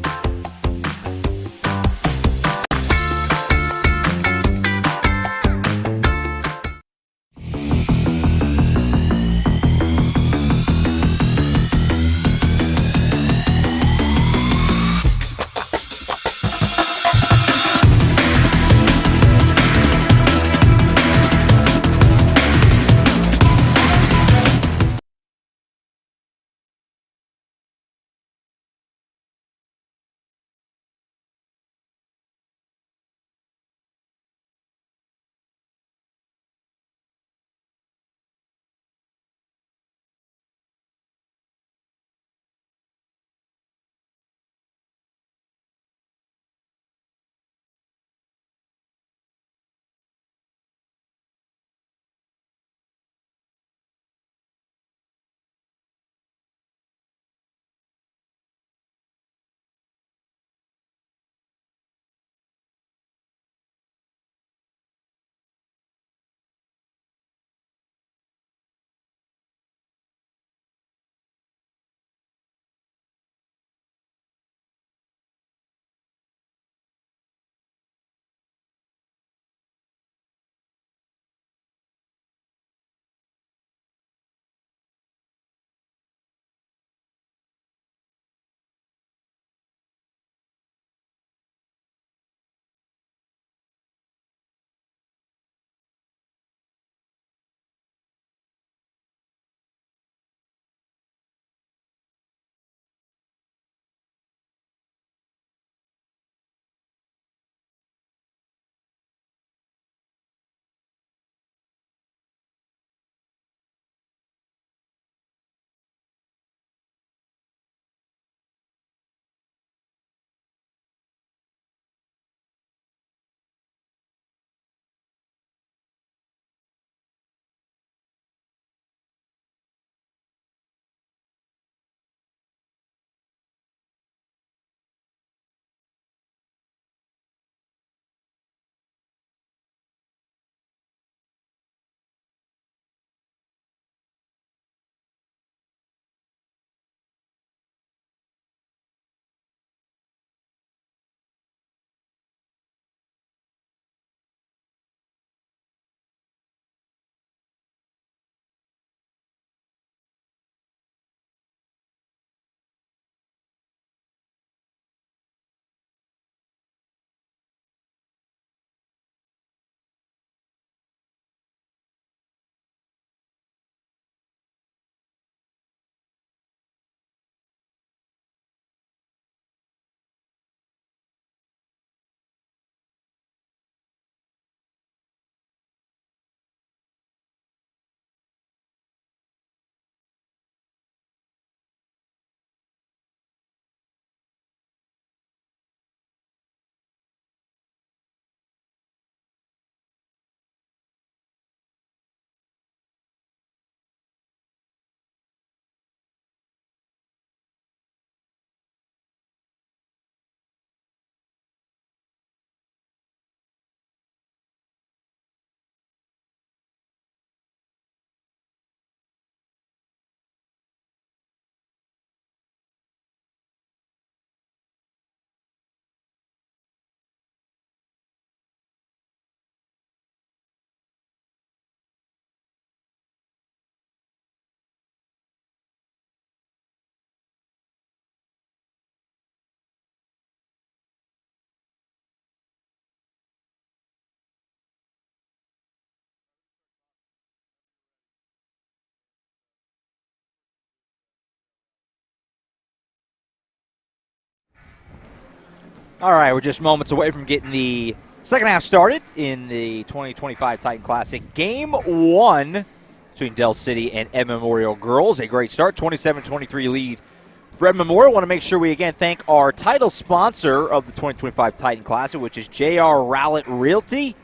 All right, we're just moments away from getting the second half started in the 2025 Titan Classic. Game 1 between Del City and Edmond Memorial Girls. A great start, 27-23 lead for Edmond Memorial. Want to make sure we again thank our title sponsor of the 2025 Titan Classic, which is J.R. Rowlett Realty.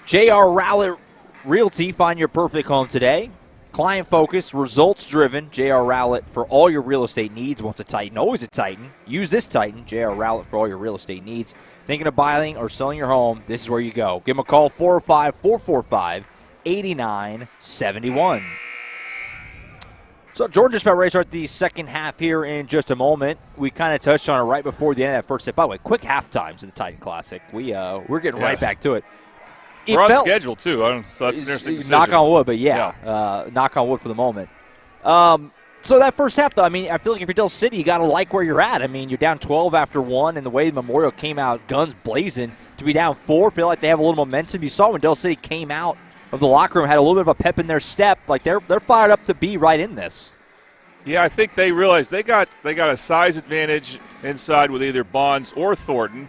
J.R. Rowlett Realty, find your perfect home today. Client focused, results driven. J.R. Rowlett for all your real estate needs. Once a Titan, always a Titan. Use this Titan, J.R. Rowlett, for all your real estate needs. Thinking of buying or selling your home, this is where you go. Give them a call, 405-445-8971. So Jordan just about ready to start the second half here in just a moment. We kind of touched on it right before the end of that first set. By the way, quick half times in the Titan Classic. We're getting right back to it.
We're on schedule, too, so that's an interesting decision.
Knock on wood, but knock on wood for the moment. So that first half, though, I mean, I feel like if you're Del City, you got to like where you're at. I mean, you're down 12 after 1, and the way Memorial came out guns blazing to be down 4, feel like they have a little momentum. You saw when Del City came out of the locker room, had a little bit of a pep in their step. Like, they're fired up to be right in this.
Yeah, I think they realized they got a size advantage inside with either Bonds or Thornton.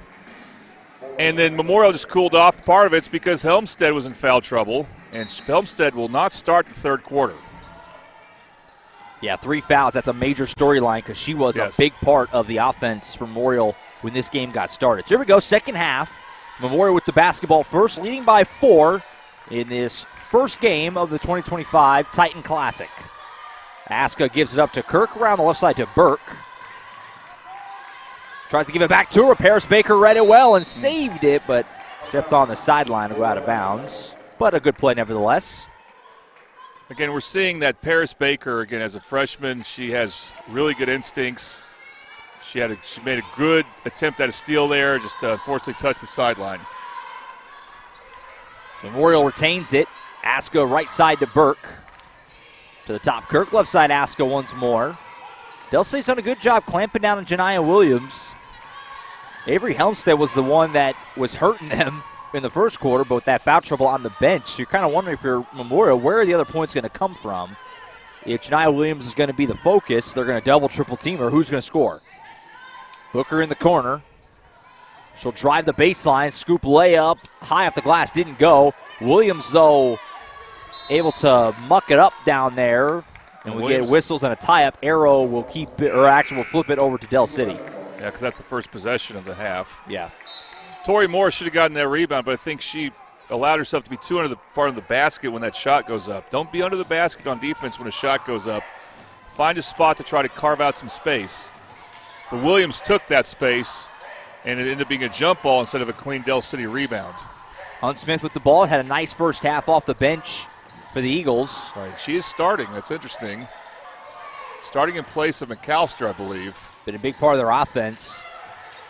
And then Memorial just cooled off. Part of it's because Helmstead was in foul trouble, and Helmstead will not start the third quarter.
Yeah, 3 fouls. That's a major storyline because she was a big part of the offense for Memorial when this game got started. So here we go, second half. Memorial with the basketball first, leading by 4 in this first game of the 2025 Titan Classic. Aska gives it up to Kirk, around the left side to Burke. Tries to give it back to her. Paris Baker read it well and saved it, but stepped on the sideline to go out of bounds. But a good play nevertheless.
Again, we're seeing that Paris Baker, again, as a freshman, she has really good instincts. She made a good attempt at a steal there, just unfortunately touched the sideline.
Memorial retains it. Aska right side to Burke. To the top, Kirk left side, Aska once more. Del City's done a good job clamping down on Janiyah Williams. Avery Helmstead was the one that was hurting them in the first quarter, but with that foul trouble on the bench, you're kind of wondering if you're Memorial, where are the other points going to come from? If Janiyah Williams is going to be the focus, they're going to double, triple team her. Who's going to score? Booker in the corner. She'll drive the baseline, scoop layup, high off the glass, didn't go. Williams, though, able to muck it up down there, and we get whistles and a tie-up. Arrow will keep it, or actually will flip it over to Del City.
Yeah, because that's the first possession of the half.
Yeah.
Tori Moore should have gotten that rebound, but I think she allowed herself to be too under the part of the basket when that shot goes up. Don't be under the basket on defense when a shot goes up. Find a spot to try to carve out some space. But Williams took that space, and it ended up being a jump ball instead of a clean Del City rebound.
Hunt Smith with the ball, had a nice first half off the bench for the Eagles.
Right, she is starting. That's interesting. Starting in place of McAllister, I believe.
Been a big part of their offense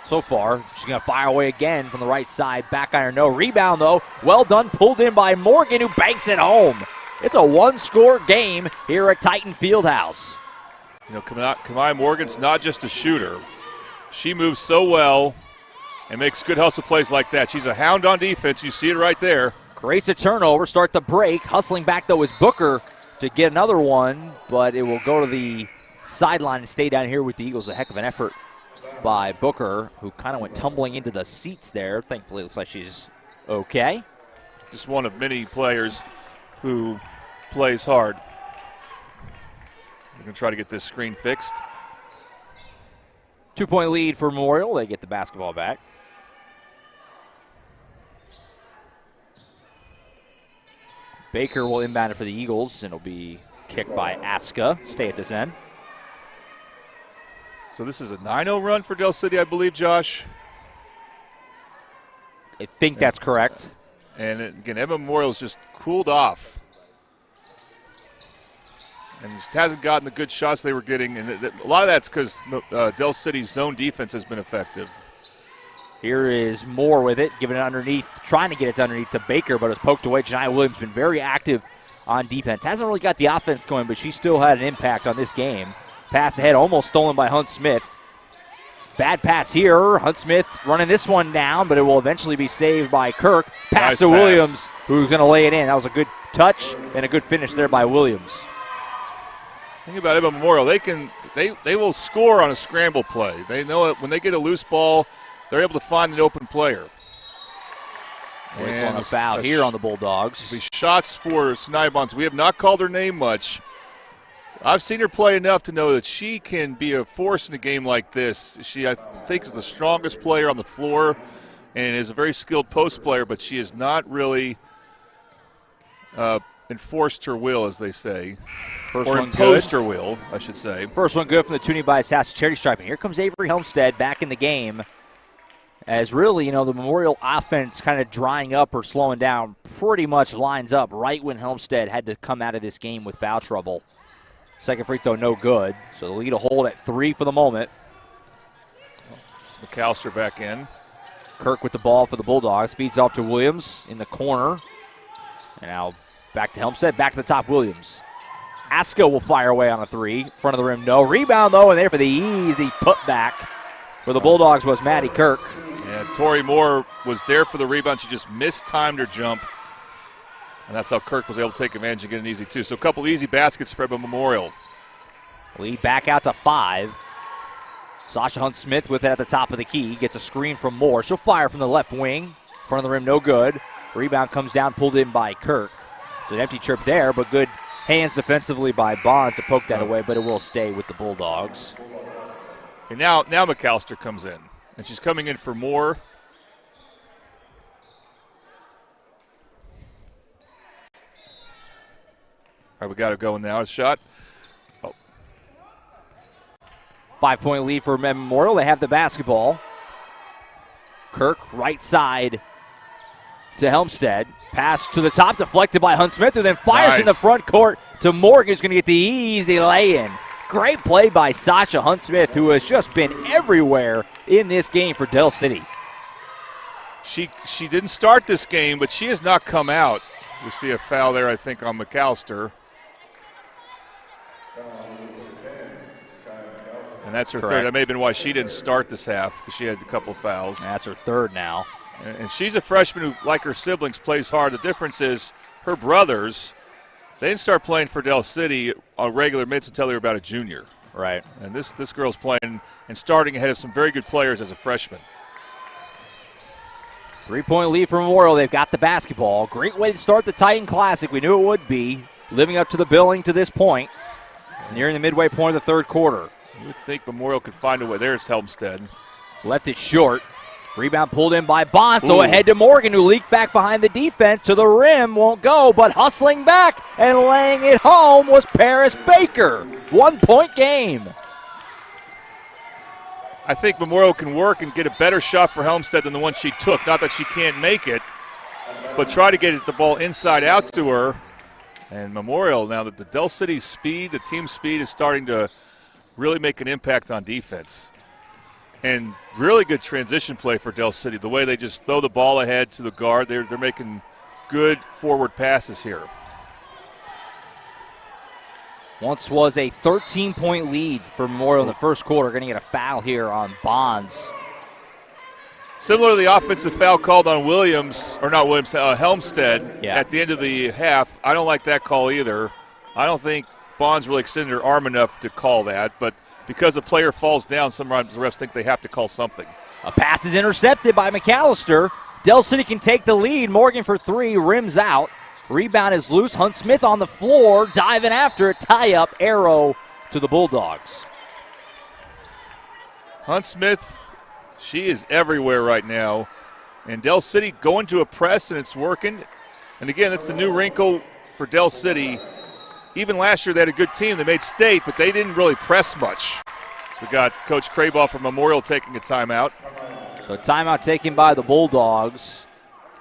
so far. She's going to fire away again from the right side. Back iron, no. Rebound, though. Well done. Pulled in by Morgan, who banks it home. It's a one-score game here at Titan Fieldhouse.
You know, Kamai Morgan's not just a shooter. She moves so well and makes good hustle plays like that. She's a hound on defense. You see it right there.
Creates a turnover, start the break. Hustling back, though, is Booker to get another one, but it will go to the sideline and stay down here with the Eagles. A heck of an effort by Booker, who kind of went tumbling into the seats there. Thankfully, it looks like she's okay.
Just one of many players who plays hard. We're going to try to get this screen fixed.
2-point lead for Memorial. They get the basketball back. Baker will inbound it for the Eagles, and it'll be kicked by Aska. Stay at this end.
So this is a 9-0 run for Del City, I believe, Josh.
I think that's correct.
And again, Edmond Memorial's just cooled off. And just hasn't gotten the good shots they were getting. And a lot of that's because Del City's zone defense has been effective.
Here is Moore with it, giving it underneath, trying to get it underneath to Baker, but it's poked away. Janiyah Williams been very active on defense. Hasn't really got the offense going, but she still had an impact on this game. Pass ahead, almost stolen by Hunt Smith. Bad pass here. Hunt Smith running this one down, but it will eventually be saved by Kirk. Pass to Williams, who's going to lay it in. That was a good touch and a good finish there by Williams.
Think about Edmond Memorial. They will score on a scramble play. They know it when they get a loose ball, they're able to find an open player.
Whistle on the foul here on the Bulldogs.
The shots for Janiyah Bonds. We have not called her name much. I've seen her play enough to know that she can be a force in a game like this. She, I think, is the strongest player on the floor and is a very skilled post player, but she is not really enforced her will, as they say.
First
or
one
imposed
good.
her will, I should say.
First one good from the Toonie by Sass charity stripe. And here comes Avery Helmstead back in the game. As really, the Memorial offense kind of drying up or slowing down pretty much lines up right when Helmstead had to come out of this game with foul trouble. Second free throw, no good. So the lead a hold at 3 for the moment.
It's McAllister back in.
Kirk with the ball for the Bulldogs. Feeds off to Williams in the corner. And now back to Helmstead. Back to the top, Williams. Asko will fire away on a 3. Front of the rim, no. Rebound, though, and there for the easy putback for the Bulldogs was Maddie Kirk.
Yeah, Tori Moore was there for the rebound. She just mistimed her jump. And that's how Kirk was able to take advantage and get an easy 2. So a couple easy baskets for Edmond Memorial.
Lead back out to 5. Sasha Hunt-Smith with it at the top of the key. Gets a screen from Moore. She'll fire from the left wing. Front of the rim, no good. Rebound comes down, pulled in by Kirk. So an empty trip there, but good hands defensively by Bonds to poke that away, but it will stay with the Bulldogs.
Okay, now McAllister comes in, and she's coming in for Moore. All right, we got to go now. A shot.
5-point lead for Memorial. They have the basketball. Kirk, right side to Helmstead. Pass to the top, deflected by Hunt-Smith, who then fires in the front court to Morgan, who's going to get the easy lay-in. Great play by Sasha Hunt-Smith, who has just been everywhere in this game for Del City.
She didn't start this game, but she has not come out. We see a foul there, I think, on McAllister. And that's her third. That may have been why she didn't start this half, because she had a couple fouls.
That's her third now.
And she's a freshman who, like her siblings, plays hard. The difference is her brothers, they didn't start playing for Del City on regular minutes until they were about a junior.
Right.
And this girl's playing and starting ahead of some very good players as a freshman.
3-point lead for Memorial. They've got the basketball. Great way to start the Titan Classic. We knew it would be, living up to the billing to this point. Nearing the midway point of the third quarter.
You would think Memorial could find a way. There's Helmstead.
Left it short. Rebound pulled in by Bonds. So ahead to Morgan, who leaked back behind the defense to the rim. Won't go, but hustling back and laying it home was Paris Baker. 1-point game.
I think Memorial can work and get a better shot for Helmstead than the one she took. Not that she can't make it, but try to get the ball inside out to her. And Memorial, now that the Del City speed, the team speed is starting to really make an impact on defense. And really good transition play for Del City. The way they just throw the ball ahead to the guard, they're making good forward passes here.
Once was a 13-point lead for Memorial in the first quarter. Going to get a foul here on Bonds.
Similar to the offensive foul called on Helmstead at the end of the half. I don't like that call either. I don't think Bonds really extended her arm enough to call that, but because a player falls down, sometimes the refs think they have to call something.
A pass is intercepted by McAllister. Del City can take the lead. Morgan for 3, rims out. Rebound is loose. Hunt-Smith on the floor, diving after it. Tie-up, arrow to the Bulldogs.
Hunt-Smith, she is everywhere right now. And Del City going to a press, and it's working. And again, that's the new wrinkle for Del City. Even last year they had a good team. They made state, but they didn't really press much. So we got Coach Craybaugh from Memorial taking a timeout.
So a timeout taken by the Bulldogs.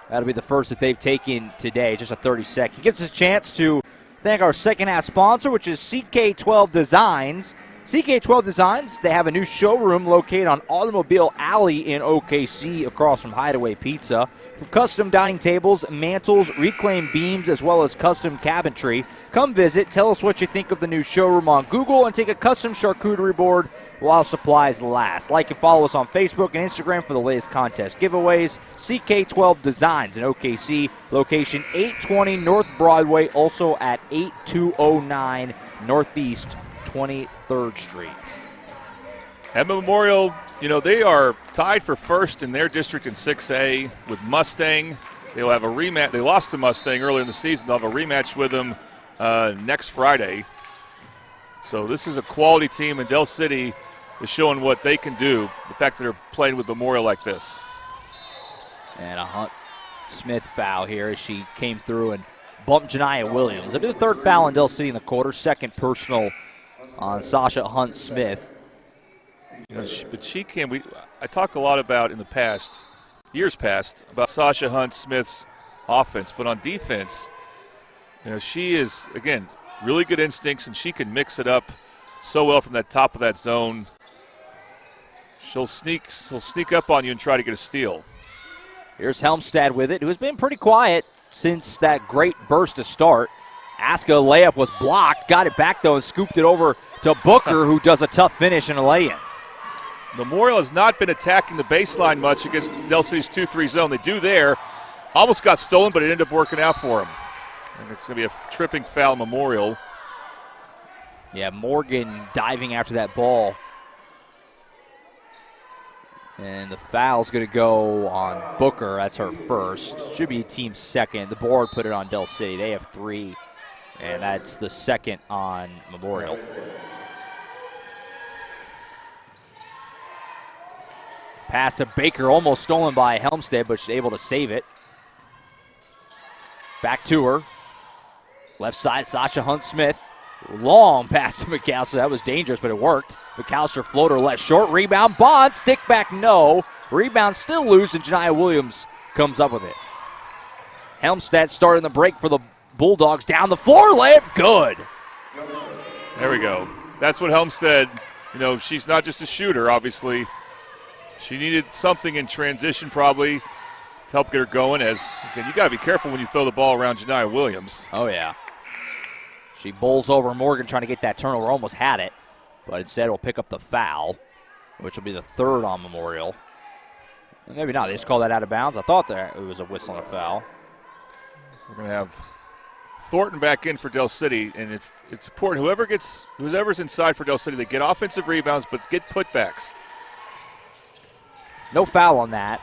That'll be the first that they've taken today, just a 30-second. Gives us a chance to thank our second-half sponsor, which is CK12 Designs. CK12 Designs, they have a new showroom located on Automobile Alley in OKC across from Hideaway Pizza. For custom dining tables, mantels, reclaimed beams, as well as custom cabinetry. Come visit, tell us what you think of the new showroom on Google, and take a custom charcuterie board while supplies last. Like and follow us on Facebook and Instagram for the latest contest giveaways. CK12 Designs in OKC, location 820 North Broadway, also at 8209 Northeast 23rd Street.
Edmond Memorial, they are tied for first in their district in 6A with Mustang. They'll have a rematch. They lost to Mustang earlier in the season. They'll have a rematch with them next Friday. So this is a quality team, and Del City is showing what they can do, the fact that they're playing with Memorial like this.
And a Hunt-Smith foul here as she came through and bumped Janiah Williams. That'll be the third foul on Del City in the quarter, second personal on Sasha Hunt-Smith.
But she can. I talk a lot about in the past, years past, about Sasha Hunt-Smith's offense, but on defense, she is, again, really good instincts, and she can mix it up so well from that top of that zone. She'll sneak up on you and try to get a steal.
Here's Helmstad with it, who has been pretty quiet since that great burst to start. Aska layup was blocked, got it back though and scooped it over to Booker, who does a tough finish and a lay-in.
Memorial has not been attacking the baseline much against Del City's 2-3 zone. They do there. Almost got stolen, but it ended up working out for them. And it's going to be a tripping foul, Memorial.
Yeah, Morgan diving after that ball. And the foul's going to go on Booker. That's her first. Should be team second. The board put it on Del City. They have 3, and that's the second on Memorial. Pass to Baker, almost stolen by Helmstead, but she's able to save it. Back to her. Left side, Sasha Hunt-Smith. Long pass to McAllister. That was dangerous, but it worked. McAllister floater left short. Rebound. Bond. Stick back. No. Rebound still loose, and Janiah Williams comes up with it. Helmstead starting the break for the Bulldogs. Down the floor. Layup. Good.
There we go. That's what Helmstead, she's not just a shooter, obviously. She needed something in transition probably to help get her going. Again, you got to be careful when you throw the ball around Janiah Williams.
Oh, yeah. She bowls over Morgan trying to get that turnover. Almost had it, but instead will pick up the foul, which will be the third on Memorial. Maybe not. They just called that out of bounds. I thought it was a whistle and a foul.
So we're going to have Thornton back in for Del City, and it's important. Whoever's inside for Del City, they get offensive rebounds, but get putbacks.
No foul on that.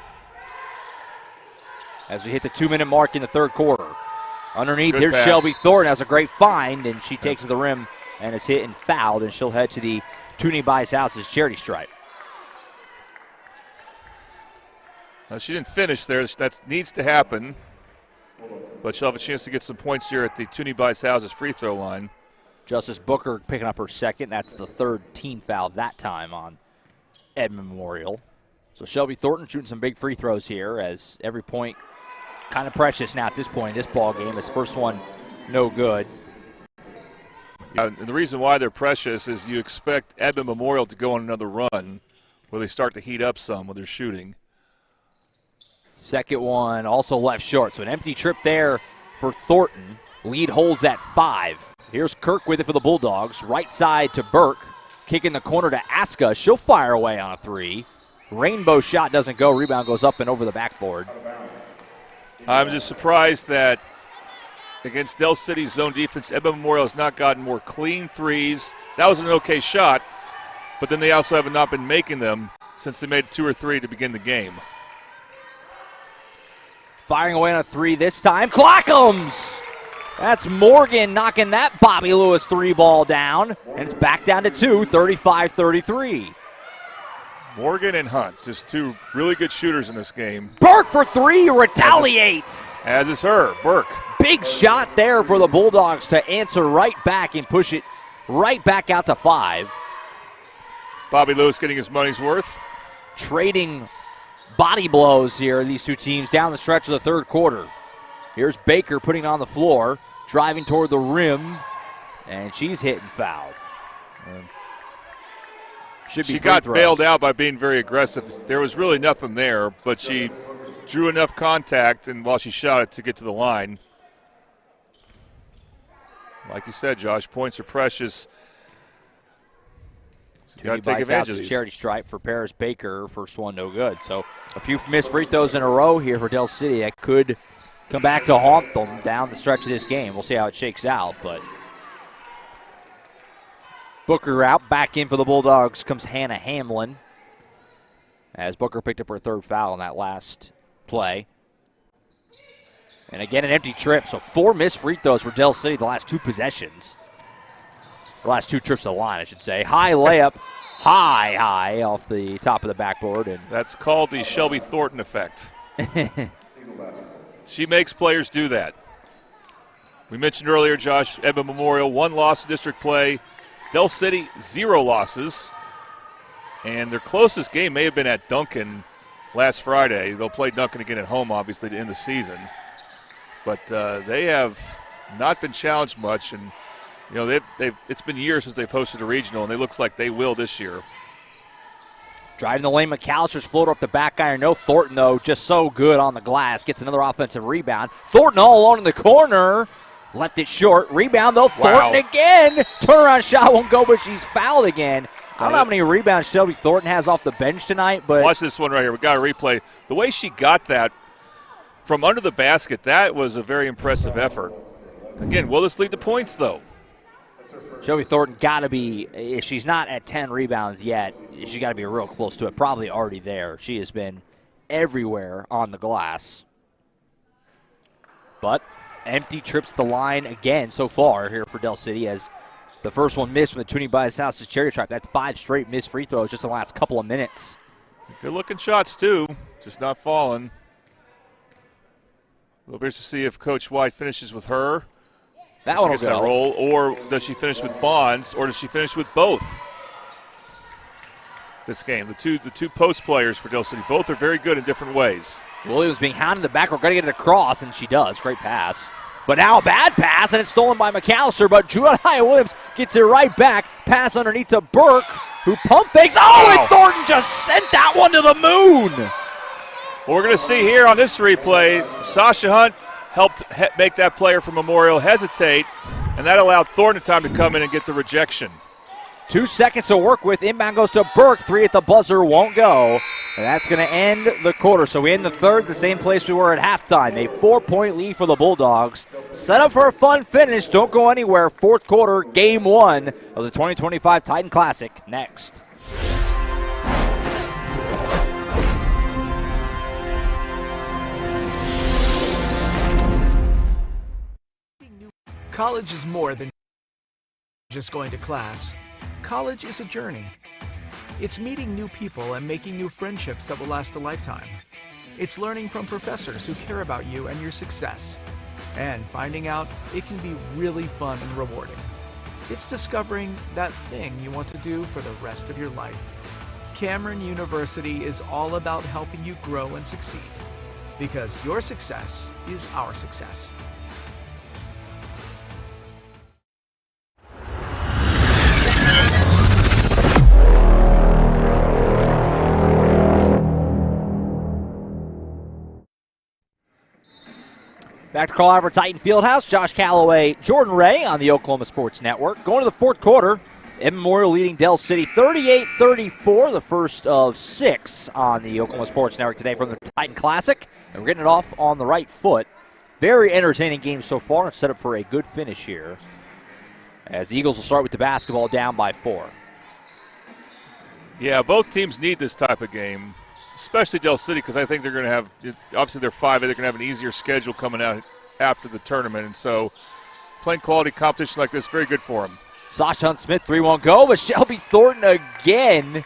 As we hit the 2-minute mark in the third quarter. Underneath,
Good
here's
pass.
Shelby Thornton. Has a great find, and she takes to the rim and is hit and fouled, and she'll head to the Toonie Bice House's charity stripe.
She didn't finish there. That needs to happen. But she'll have a chance to get some points here at the Toonie Bice House's free throw line.
Justice Booker picking up her second. That's the third team foul that time on Edmond Memorial. So Shelby Thornton shooting some big free throws here, as every point kind of precious now at this point in this ball game. His first one, no good.
And the reason why they're precious is you expect Edmond Memorial to go on another run where they start to heat up some with their shooting.
Second one also left short. So an empty trip there for Thornton. Lead holds at 5. Here's Kirk with it for the Bulldogs. Right side to Burke. Kick in the corner to Aska. She'll fire away on a 3. Rainbow shot doesn't go. Rebound goes up and over the backboard.
I'm just surprised that against Del City's zone defense, Edmond Memorial has not gotten more clean threes. That was an okay shot, but then they also have not been making them since they made 2 or 3 to begin the game.
Firing away on a 3 this time. Clackums! That's Morgan knocking that Bobby Lewis 3 ball down, and it's back down to 2, 35-33.
Morgan and Hunt, just 2 really good shooters in this game.
Burke for 3, retaliates.
As is her, Burke.
Big shot there for the Bulldogs to answer right back and push it right back out to 5.
Bobby Lewis getting his money's worth.
Trading body blows here, these two teams, down the stretch of the third quarter. Here's Baker putting it on the floor, driving toward the rim, and she's hit and fouled.
She got bailed out by being very aggressive. There was really nothing there, but she drew enough contact and while she shot it to get to the line. Like you said, Josh, points are precious. So you got to take advantage of these.
Charity stripe for Paris Baker. First one, no good. So a few missed free throws in a row here for Del City. That could come back to haunt them down the stretch of this game. We'll see how it shakes out, but Booker out. Back in for the Bulldogs comes Hannah Hamlin, as Booker picked up her third foul in that last play. And again, an empty trip. So 4 missed free throws for Del City the last 2 possessions. The last 2 trips to the line, I should say. High layup, high off the top of the backboard. And
that's called the Shelby Thornton effect. She makes players do that. We mentioned earlier, Josh, Edmond Memorial, 1 loss in district play. Del City, 0 losses. And their closest game may have been at Duncan last Friday. They'll play Duncan again at home, obviously, to end the season. But they have not been challenged much. And, you know, it's been years since they've hosted a regional, and it looks like they will this year.
Driving the lane, McAllister's floater off the back iron. No Thornton, though, just so good on the glass. Gets another offensive rebound. Thornton all alone in the corner. Left it short. Rebound, though. Thornton again. Turnaround shot won't go, but she's fouled again. I don't know how many rebounds Shelby Thornton has off the bench tonight, but
watch this one right here. We got a replay. The way she got that from under the basket, that was a very impressive effort. Again, will this lead to points, though?
Shelby Thornton got to be, if she's not at 10 rebounds yet, she's got to be real close to it. Probably already there. She has been everywhere on the glass. But empty trips the line again so far here for Del City, as the first one missed from the Toonie Bias House's charity stripe. That's 5 straight missed free throws just in the last couple of minutes.
Good-looking shots, too. Just not falling. We'll be to see if Coach White finishes with her.
That one will
that roll, or does she finish with Bonds, or does she finish with both? This game, the two post players for Del City, both are very good in different ways.
Williams being hounded in the back. We're going to get it across, and she does. Great pass. But now a bad pass, and it's stolen by McAllister, but Julia Williams gets it right back. Pass underneath to Burke, who pump fakes. Oh, and Thornton just sent that one to the moon.
Well, we're going to see here on this replay, Sasha Hunt helped make that player from Memorial hesitate, and that allowed Thornton time to come in and get the rejection.
2 seconds to work with. Inbound goes to Burke. 3 at the buzzer, won't go. And that's going to end the quarter. So we end the third, the same place we were at halftime. A 4-point lead for the Bulldogs. Set up for a fun finish. Don't go anywhere. Fourth quarter, game 1 of the 2025 Titan Classic next.
College is more than just going to class. College is a journey. It's meeting new people and making new friendships that will last a lifetime. It's learning from professors who care about you and your success. And finding out it can be really fun and rewarding. It's discovering that thing you want to do for the rest of your life. Cameron University is all about helping you grow and succeed. Because your success is our success.
Back to Carl Albert Titan Fieldhouse. Josh Calloway, Jordan Ray on the Oklahoma Sports Network. Going to the fourth quarter, Edmond Memorial leading Del City 38-34, the first of 6 on the Oklahoma Sports Network today from the Titan Classic. And we're getting it off on the right foot. Very entertaining game so far and set up for a good finish here, as the Eagles will start with the basketball down by 4.
Yeah, both teams need this type of game, especially Del City, because I think they're going to have, obviously they're 5, they're going to have an easier schedule coming out after the tournament. And so playing quality competition like this, very good for them.
Sasha Hunt-Smith, 3 won't go, but Shelby Thornton again.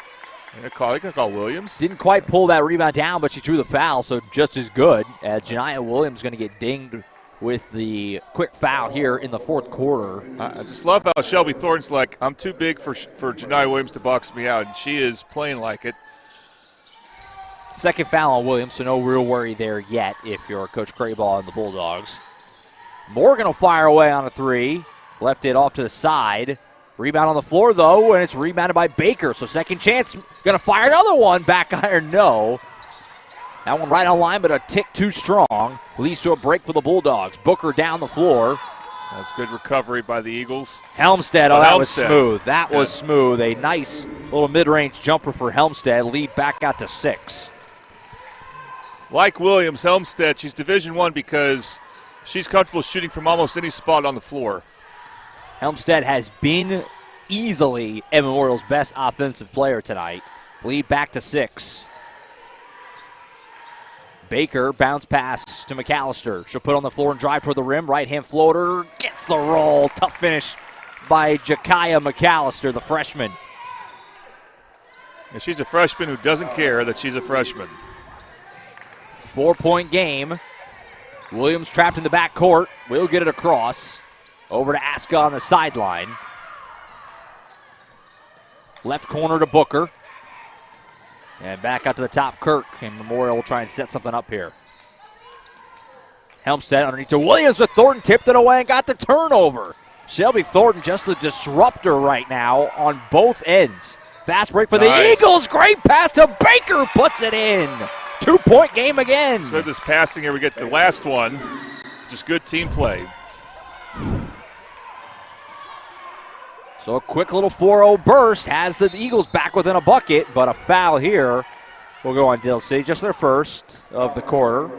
They can call Williams.
Didn't quite pull that rebound down, but she drew the foul, so just as good. As Janiah Williams going to get dinged with the quick foul here in the fourth quarter.
I just love how Shelby Thornton's like, I'm too big for Janiah Williams to box me out, and she is playing like it.
Second foul on Williams, so no real worry there yet if you're Coach Crayball and the Bulldogs. Morgan will fire away on a 3. Left it off to the side. Rebound on the floor, though, and it's rebounded by Baker. So second chance, going to fire another one. Back iron, no. That one right on line, but a tick too strong. Leads to a break for the Bulldogs. Booker down the floor.
That's good recovery by the Eagles.
Helmstead, that was smooth. That was smooth. A nice little mid-range jumper for Helmstead. Lead back out to 6.
Like Williams, Helmstead, she's Division I because she's comfortable shooting from almost any spot on the floor.
Helmstead has been easily Edmond Memorial's best offensive player tonight. Lead back to 6. Baker, bounce pass to McAllister. She'll put on the floor and drive toward the rim. Right-hand floater, gets the roll. Tough finish by Jakaya McAllister, the freshman.
And she's a freshman who doesn't care that she's a freshman.
4-point game. Williams trapped in the back court. Will get it across. Over to Aska on the sideline. Left corner to Booker. And back out to the top, Kirk. And Memorial will try and set something up here. Helmstead underneath to Williams with Thornton. Tipped it away and got the turnover. Shelby Thornton just the disruptor right now on both ends. Fast break for the Eagles. Great pass to Baker. Puts it in. 2-point game again.
So with this passing here, we get the last one. Just good team play.
So a quick little 4-0 burst has the Eagles back within a bucket, but a foul here will go on Dale City. Just their first of the quarter.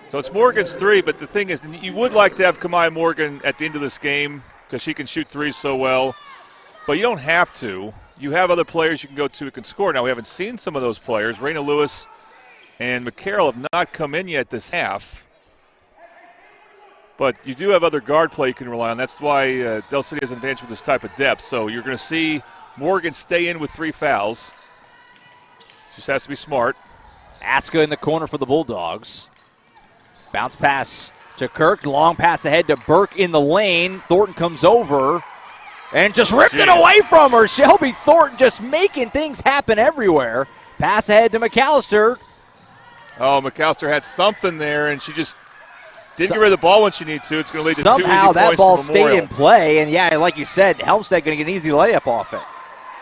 So it's Morgan's 3, but the thing is, you would like to have Kamaya Morgan at the end of this game because she can shoot threes so well, but you don't have to. You have other players you can go to who can score. Now, we haven't seen some of those players. Raina Lewis and McCarroll have not come in yet this half, but you do have other guard play you can rely on. That's why Del City has an advantage with this type of depth. So you're going to see Morgan stay in with 3 fouls. Just has to be smart.
Aska in the corner for the Bulldogs. Bounce pass to Kirk. Long pass ahead to Burke in the lane. Thornton comes over and just ripped it away from her. Shelby Thornton just making things happen everywhere. Pass ahead to McAllister.
Oh, McAllister had something there, and she just didn't get rid of the ball when she needed to. It's going to lead to 2 easy points.
Somehow that ball stayed
Memorial.
in play, and yeah, like you said, Helmstead going to get an easy layup off it.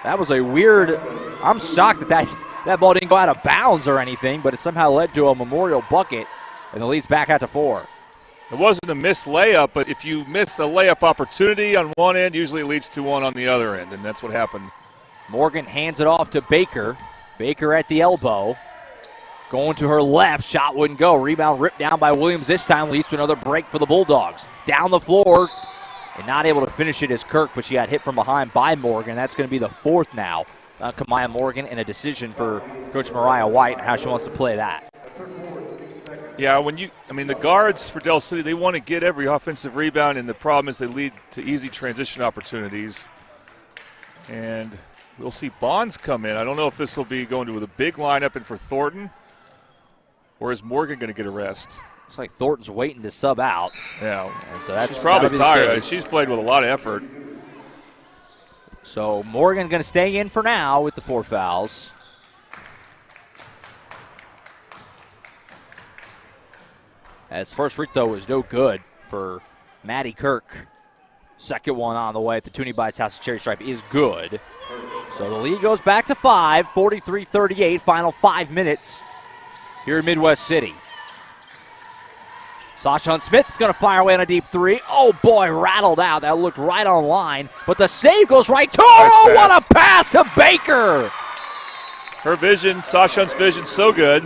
That was a weird – I'm shocked that ball didn't go out of bounds or anything, but it somehow led to a Memorial bucket. And the lead's back out to 4.
It wasn't a missed layup, but if you miss a layup opportunity on one end, usually it leads to one on the other end, and that's what happened.
Morgan hands it off to Baker. Baker at the elbow. Going to her left. Shot wouldn't go. Rebound ripped down by Williams this time. Leads to another break for the Bulldogs. Down the floor. And not able to finish it is Kirk, but she got hit from behind by Morgan. That's going to be the 4th now. Kamaya Morgan, and a decision for Coach Mariah White and how she wants to play that.
Yeah, the guards for Del City, they want to get every offensive rebound, and the problem is they lead to easy transition opportunities. And we'll see Bonds come in. I don't know if this will be going to the big lineup and for Thornton, or is Morgan going to get a rest?
Looks like Thornton's waiting to sub out.
Yeah,
and so
she's probably tired. She's played with a lot of effort.
So Morgan going to stay in for now with the 4 fouls. As first free throw was no good for Maddie Kirk. Second one on the way at the Toonie Bites House of Cherry Stripe is good. So the lead goes back to 5, 43-38, final 5 minutes here in Midwest City. Sasha Hunt-Smith is going to fire away on a deep 3. Oh, boy, rattled out. That looked right on line, but the save goes right to her. Oh, what a pass to Baker.
Her vision, Sasha Hunt's vision, so good.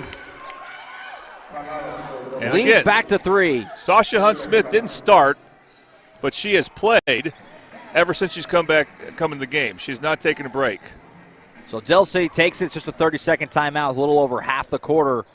And
leads
again,
back to 3.
Sasha Hunt-Smith didn't start, but she has played ever since she's come in the game. She's not taken a break.
So Del City takes it. It's just a 30-second timeout, a little over half the quarter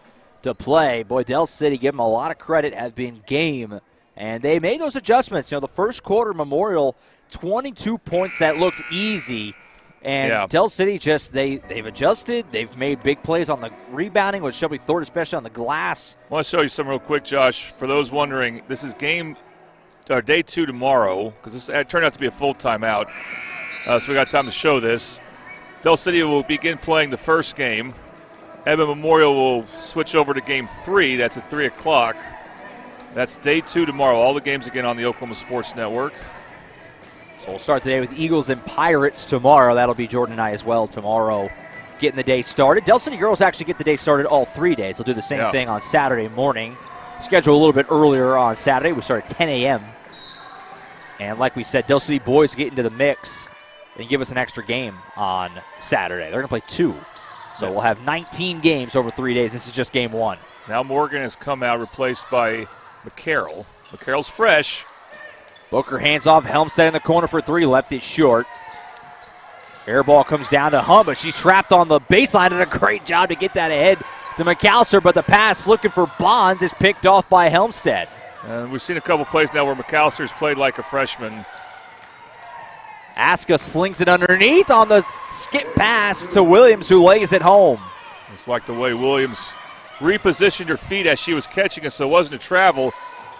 to play. Boy, Del City, give them a lot of credit, have been game, and they made those adjustments. The first quarter, Memorial, 22 points that looked easy. And Del City they've adjusted. They've made big plays on the rebounding with Shelby Thornton, especially on the glass.
I want to show you something real quick, Josh. For those wondering, this is day 2 tomorrow, because it turned out to be a full timeout. So we got time to show this. Del City will begin playing the first game. Edmond Memorial will switch over to game 3. That's at 3 o'clock. That's day 2 tomorrow. All the games again on the Oklahoma Sports Network.
So we'll start the day with Eagles and Pirates tomorrow. That'll be Jordan and I as well tomorrow, getting the day started. Del City girls actually get the day started all 3 days. They'll do the same thing on Saturday morning. Schedule a little bit earlier on Saturday. We start at 10 a.m. And like we said, Del City boys get into the mix and give us an extra game on Saturday. They're going to play 2. So we'll have 19 games over 3 days. This is just game 1.
Now Morgan has come out, replaced by McCarroll. McCarroll's fresh.
Booker hands off. Helmstead in the corner for 3. Left it short. Air ball comes down to Hunt, but she's trapped on the baseline. Did a great job to get that ahead to McAllister, but the pass looking for Bonds is picked off by Helmstead.
And we've seen a couple plays now where McAllister's played like a freshman.
Aska slings it underneath on the skip pass to Williams, who lays it home.
It's like the way Williams repositioned her feet as she was catching it, so it wasn't a travel,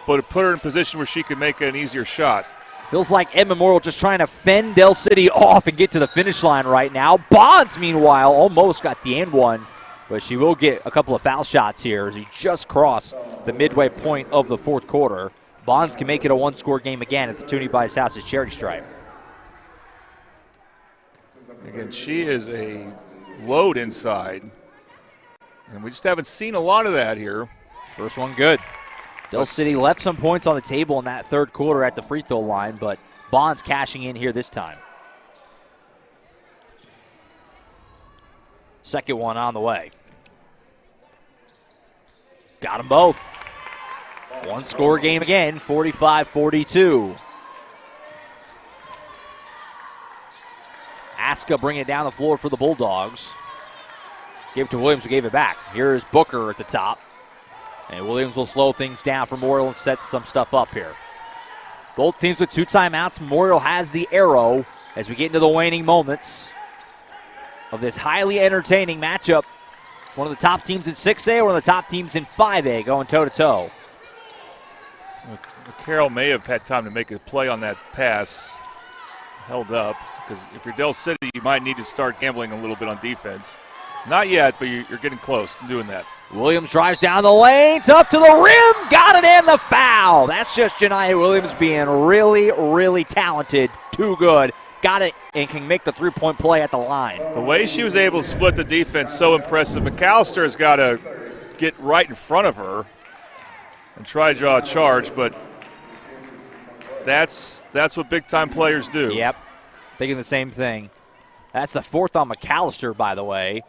but it put her in a position where she could make an easier shot.
Feels like Edmond Memorial just trying to fend Del City off and get to the finish line right now. Bonds, meanwhile, almost got the end one, but she will get a couple of foul shots here as he just crossed the midway point of the fourth quarter. Bonds can make it a one-score game again at the Toonie Bice House's charity stripe.
Again, she is a load inside, and we just haven't seen a lot of that here.
First one good. Del City left some points on the table in that third quarter at the free throw line, but Bonds cashing in here this time. Second one on the way. Got them both. One-score game again, 45-42. Aska bringing it down the floor for the Bulldogs. Gave it to Williams, who gave it back. Here is Booker at the top. And Williams will slow things down for Memorial and set some stuff up here. Both teams with 2 timeouts. Memorial has the arrow as we get into the waning moments of this highly entertaining matchup. One of the top teams in 6A, one of the top teams in 5A going toe-to-toe.
Carroll may have had time to make a play on that pass. Held up, because if you're Del City, you might need to start gambling a little bit on defense. Not yet, but you're getting close to doing that.
Williams drives down the lane, tough to the rim, got it and the foul. That's just Janiyah Williams being really, really talented, too good. Got it and can make the three-point play at the line.
The way she was able to split the defense, so impressive. McAllister has got to get right in front of her and try to draw a charge, but that's what big-time players do.
Yep, thinking the same thing. That's the fourth on McAllister, by the way,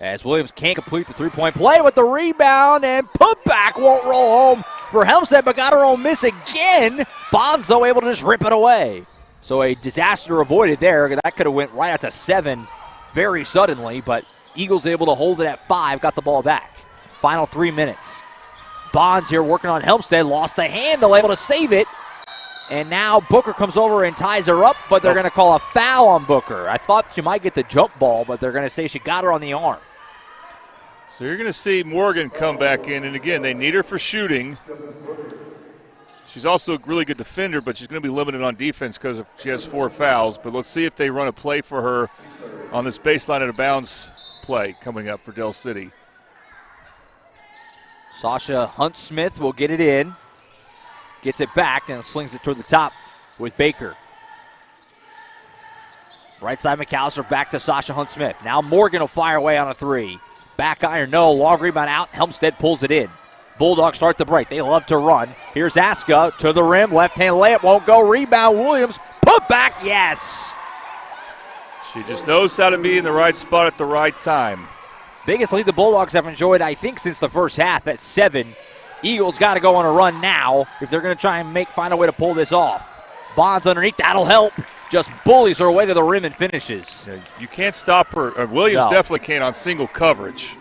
as Williams can't complete the three-point play with the rebound, and putback won't roll home for Helmstead, but got her own miss again. Bonds, though, able to just rip it away. So a disaster avoided there. That could have went right out to 7 very suddenly, but Eagles able to hold it at 5, got the ball back. Final 3 minutes. Bonds here working on Helmstead, lost the handle, able to save it. And now Booker comes over and ties her up, but they're going to call a foul on Booker. I thought she might get the jump ball, but they're going to say she got her on the arm.
So you're going to see Morgan come back in, and again, they need her for shooting. She's also a really good defender, but she's going to be limited on defense because she has 4 fouls. But let's see if they run a play for her on this baseline and a bounds play coming up for Del City.
Sasha Hunt-Smith will get it in. Gets it back and slings it toward the top with Baker. Right side McAllister back to Sasha Hunt-Smith. Now Morgan will fire away on a 3. Back iron, no. Long rebound out. Helmstead pulls it in. Bulldogs start the break. They love to run. Here's Aska to the rim. Left-hand layup won't go. Rebound Williams. Put back, yes.
She just knows how to be in the right spot at the right time.
Biggest lead the Bulldogs have enjoyed, I think, since the first half at 7. Eagles got to go on a run now if they're going to try and find a way to pull this off. Bonds underneath, that'll help. Just bullies her way to the rim and finishes.
Yeah, you can't stop her. Williams definitely can't on single coverage.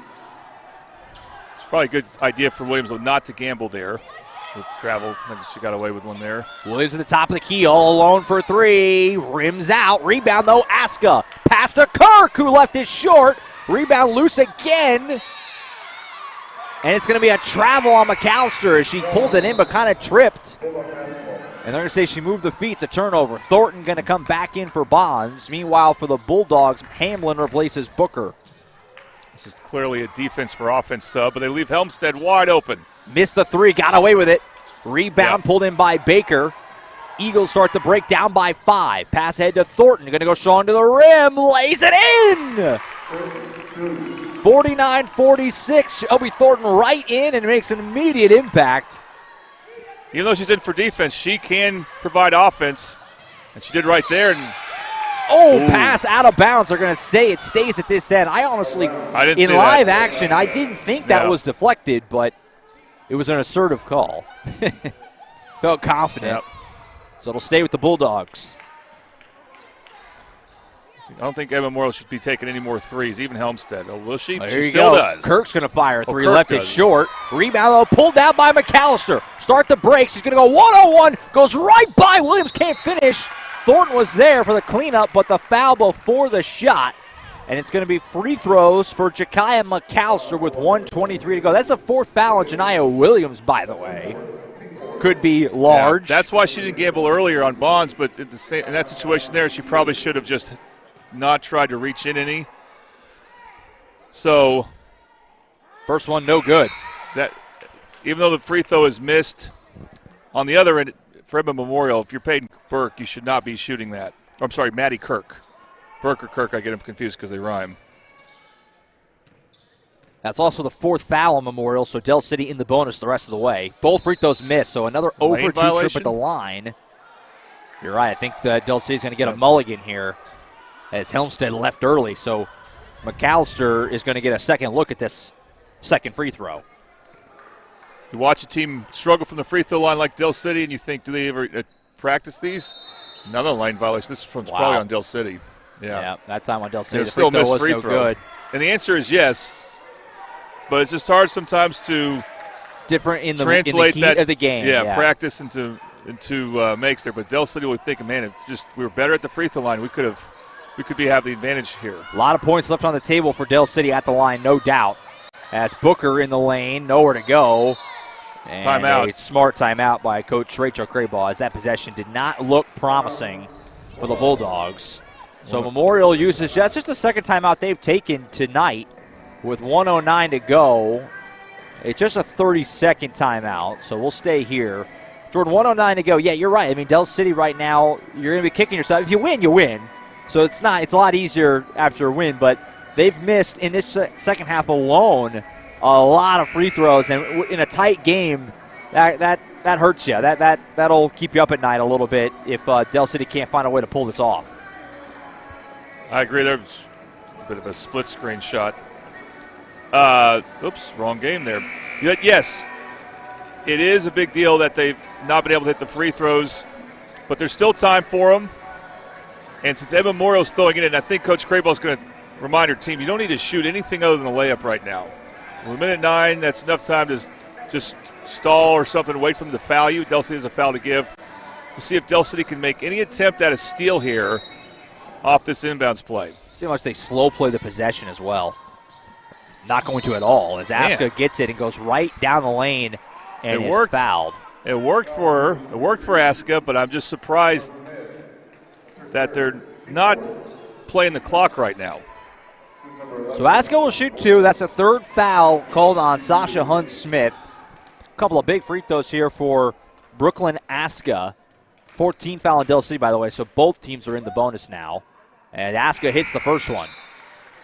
It's probably a good idea for Williams not to gamble there. With travel, maybe she got away with one there.
Williams at the top of the key, all alone for 3. Rims out. Rebound, though, Aska. Pass to Kirk, who left it short. Rebound loose again. And it's going to be a travel on McAllister as she pulled it in but kind of tripped. And they're going to say she moved the feet. It's a turnover. Thornton going to come back in for Bonds. Meanwhile, for the Bulldogs, Hamlin replaces Booker.
This is clearly a defense for offense sub, but they leave Helmstead wide open.
Missed the 3, got away with it. Rebound pulled in by Baker. Eagles start the break down by 5. Pass ahead to Thornton. Going to go strong to the rim. Lays it in! 49-46. Shelby Thornton right in and makes an immediate impact.
Even though she's in for defense, she can provide offense. And she did right there. And
pass out of bounds. They're going to say it stays at this end. I honestly, in live action, I didn't think that was deflected, but it was an assertive call. Felt confident.
Yep.
So it'll stay with the Bulldogs.
I don't think Edmond Memorial should be taking any more 3s, even Helmstead. Oh, will she?
There
she still does.
Kirk's going to fire a 3,
Kirk
left
does.
it short. Rebound, though, pulled down by McAllister. Start the break. She's going to go 1-on-1. Goes right by. Williams can't finish. Thornton was there for the cleanup, but the foul before the shot. And it's going to be free throws for Ja'Kiah McAllister with 1:23 to go. That's the fourth foul on Janiyah Williams, by the way. Could be large.
Yeah, that's why she didn't gamble earlier on Bonds, but in that situation there, she probably should have just not tried to reach in any. So,
first one, no good.
That, even though the free throw is missed, on the other end, for Edmond Memorial, if you're Peyton Burke, you should not be shooting that. I'm sorry, Maddie Kirk. Burke or Kirk, I get them confused because they rhyme.
That's also the fourth foul on Memorial, so Del City in the bonus the rest of the way. Both free throws missed, so another over 2 trip at the line. You're right. I think that Del City's going to get a mulligan here as Helmstead left early, so McAllister is going to get a second look at this second free throw.
You watch a team struggle from the free throw line like Del City, and you think, do they ever practice these? Another line violation. This one's probably on Del City. Yeah,
that time on Del City, the
still
free throw
missed
was no good.
And the answer is yes, but it's just hard sometimes to
different in the
translate
heat of the game.
Yeah, practice into makes there. But Del City was thinking, man, we were better at the free throw line. We could have the advantage here.
A lot of points left on the table for Del City at the line, no doubt. As Booker in the lane, nowhere to go. And
timeout.
A smart timeout by Coach Rachel Craybaugh, as that possession did not look promising for the Bulldogs. So Memorial uses just the second timeout they've taken tonight with 1:09 to go. It's just a 30-second timeout, so we'll stay here. Jordan, 1:09 to go. Yeah, you're right. I mean, Del City right now, you're going to be kicking yourself. If you win, you win. So it's a lot easier after a win, but they've missed in this second half alone a lot of free throws, and in a tight game, that hurts you. That'll keep you up at night a little bit if Del City can't find a way to pull this off.
I agree. There's a bit of a split screen shot. Oops, wrong game there. Yes, it is a big deal that they've not been able to hit the free throws, but there's still time for them. And since Edmond Memorial's throwing it in, I think Coach Craybaugh is going to remind her team, you don't need to shoot anything other than a layup right now. With a minute 9, that's enough time to just stall or something, wait for them to foul you. Del City has a foul to give. We'll see if Del City can make any attempt at a steal here off this inbounds play.
See how much they slow play the possession as well. Not going to at all, as Aska gets it and goes right down the lane and is fouled.
It worked for her. It worked for Aska, but I'm just surprised that they're not playing the clock right now.
So Aska will shoot 2. That's a third foul called on Sasha Hunt-Smith. A couple of big free throws here for Brooklyn Aska. 14 foul on Del City, by the way, so both teams are in the bonus now. And Aska hits the first one.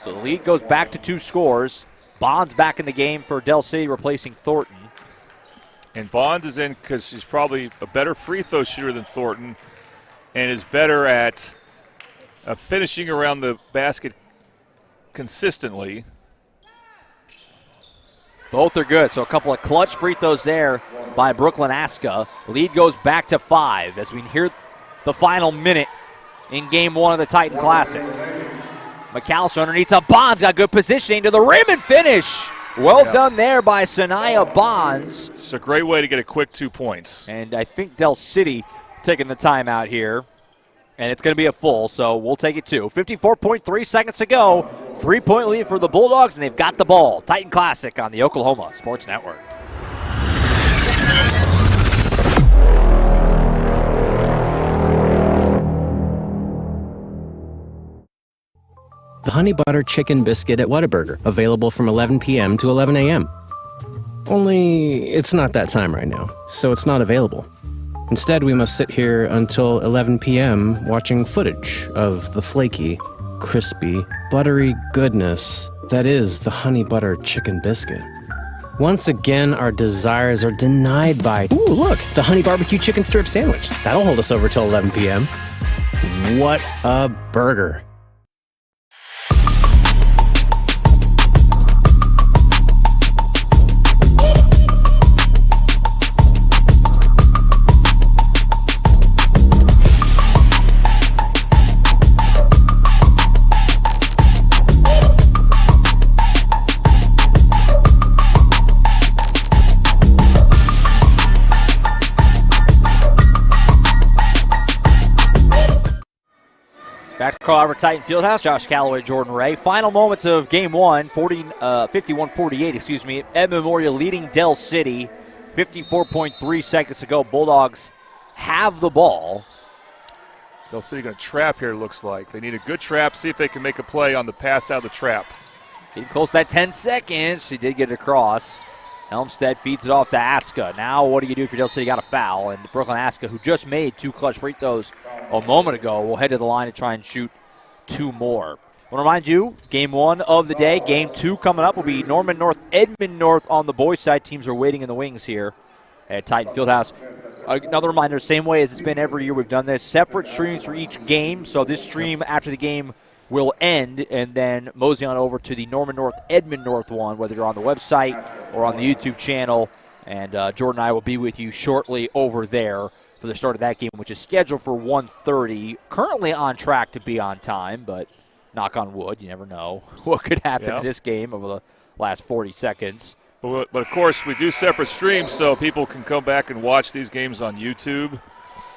So the lead goes back to 2 scores. Bonds back in the game for Del City, replacing Thornton.
And Bonds is in because he's probably a better free throw shooter than Thornton and is better at finishing around the basket consistently.
Both are good, so a couple of clutch free throws there by Brooklyn Aska. Lead goes back to 5 as we hear the final minute in Game 1 of the Titan Classic. McAllister underneath to Bonds, got good positioning to the rim and finish. Well done there by Sanaya Bonds.
It's a great way to get a quick 2 points.
And I think Del City taking the timeout here. And it's going to be a full, so we'll take it 2. 54.3 seconds to go. 3-point lead for the Bulldogs, and they've got the ball. Titan Classic on the Oklahoma Sports Network.
The Honey Butter Chicken Biscuit at Whataburger, available from 11 p.m. to 11 a.m. Only it's not that time right now, so it's not available. Instead, we must sit here until 11 p.m. watching footage of the flaky, crispy, buttery goodness that is the Honey Butter Chicken Biscuit. Once again, our desires are denied by, ooh, look, the Honey Barbecue Chicken Strip Sandwich. That'll hold us over till 11 p.m. What a burger.
Carl Albert Titan Fieldhouse, Josh Calloway, Jordan Ray. Final moments of game one, 51-48, Edmond Memorial leading Del City. 54.3 seconds to go. Bulldogs have the ball.
Del City going to trap here, looks like. They need a good trap, see if they can make a play on the pass out of the trap.
Getting close to that 10 seconds. He did get it across. Helmstead feeds it off to Aska. Now what do you do if your Del City got a foul? And Brooklyn Aska, who just made 2 clutch free throws a moment ago, will head to the line to try and shoot 2 more. I want to remind you, game 1 of the day. Game 2 coming up will be Norman North, Edmond North on the boys' side. Teams are waiting in the wings here at Titan Fieldhouse. Another reminder, same way as it's been every year we've done this, separate streams for each game. So this stream after the game will end, and then mosey on over to the Norman North, Edmond North one, whether you're on the website or on the YouTube channel. And Jordan and I will be with you shortly over there for the start of that game, which is scheduled for 1:30. Currently on track to be on time, but knock on wood, you never know what could happen in this game over the last 40 seconds.
But of course, we do separate streams so people can come back and watch these games on YouTube.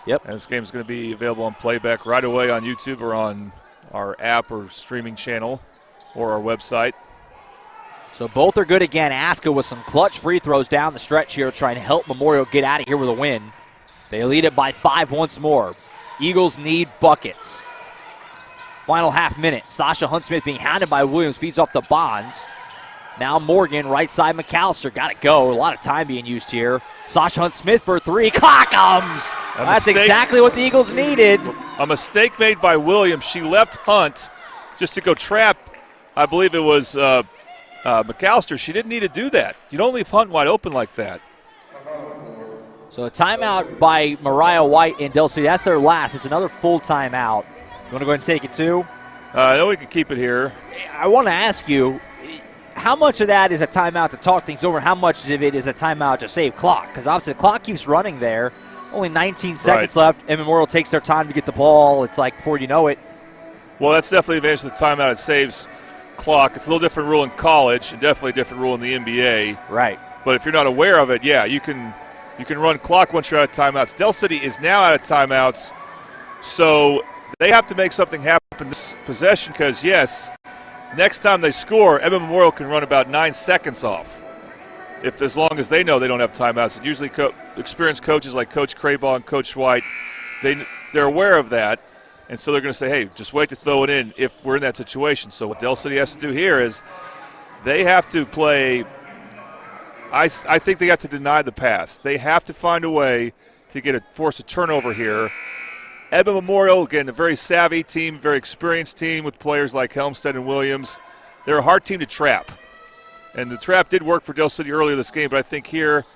Yep.
And this game is going to be available on playback right away on YouTube or on our app or streaming channel or our website.
So both are good again. Aska with some clutch free throws down the stretch here, trying to help Memorial get out of here with a win. They lead it by 5 once more. Eagles need buckets. Final half minute. Sasha Hunt-Smith being hounded by Williams, feeds off to Bonds. Now Morgan, right side McAllister. Got to go. A lot of time being used here. Sasha Hunt-Smith for 3. Clock comes. That's exactly what the Eagles needed.
A mistake made by Williams. She left Hunt just to go trap, I believe it was McAllister. She didn't need to do that. You don't leave Hunt wide open like that.
So a timeout by Mariah White and Del City. That's their last. It's another full timeout. You want to go ahead and take it too?
No, we can keep it here.
I want to ask you, how much of that is a timeout to talk things over? How much of it is a timeout to save clock? Because obviously the clock keeps running there. Only 19 seconds left. And Memorial takes their time to get the ball. It's like before you know it.
Well, that's definitely the advantage of the timeout. It saves clock. It's a little different rule in college and definitely a different rule in the NBA.
Right.
But if you're not aware of it, yeah, you can run clock once you're out of timeouts. Del City is now out of timeouts, so they have to make something happen this possession because, yes, next time they score, Edmond Memorial can run about 9 seconds off. As long as they know they don't have timeouts. And usually experienced coaches like Coach Craybaugh and Coach White, they're aware of that, and so they're going to say, hey, just wait to throw it in if we're in that situation. So what Del City has to do here is they have to play – I think they have to deny the pass. They have to find a way to force a turnover here. Edmond Memorial, again, a very savvy team, very experienced team with players like Helmstead and Williams. They're a hard team to trap. And the trap did work for Del City earlier this game, but I think here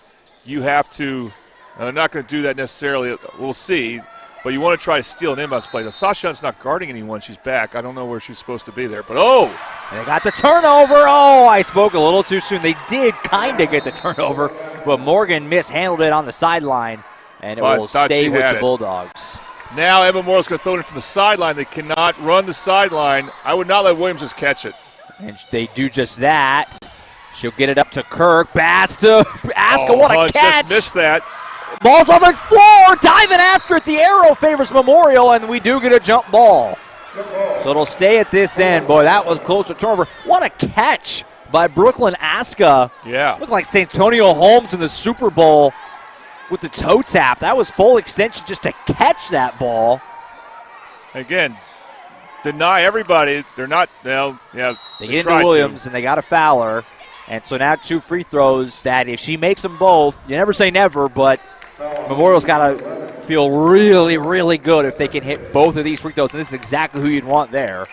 you have to they're not going to do that necessarily. We'll see. But you want to try to steal an inbounds play. Now, Sasha Hunt's not guarding anyone. She's back. I don't know where she's supposed to be there. But,
And they got the turnover. I spoke a little too soon. They did kind of get the turnover, but Morgan mishandled it on the sideline, and it will stay with the Bulldogs.
Now Edmond Memorial's going to throw it in from the sideline. They cannot run the sideline. I would not let Williams just catch it.
And they do just that. She'll get it up to Kirk. Aska, what a catch.
Just missed that.
Ball's on the floor. Diving after it. The arrow favors Memorial, and we do get a jump ball. So it'll stay at this end. Boy, that was close to turnover. What a catch by Brooklyn Aska.
Yeah.
Looked like Santonio Holmes in the Super Bowl with the toe tap. That was full extension just to catch that ball.
Again, deny everybody. They're not, they
get into Williams, and they got a fouler. And so now 2 free throws that if she makes them both, you never say never, but Memorial's got to feel really, really good if they can hit both of these free throws. And this is exactly who you'd want there.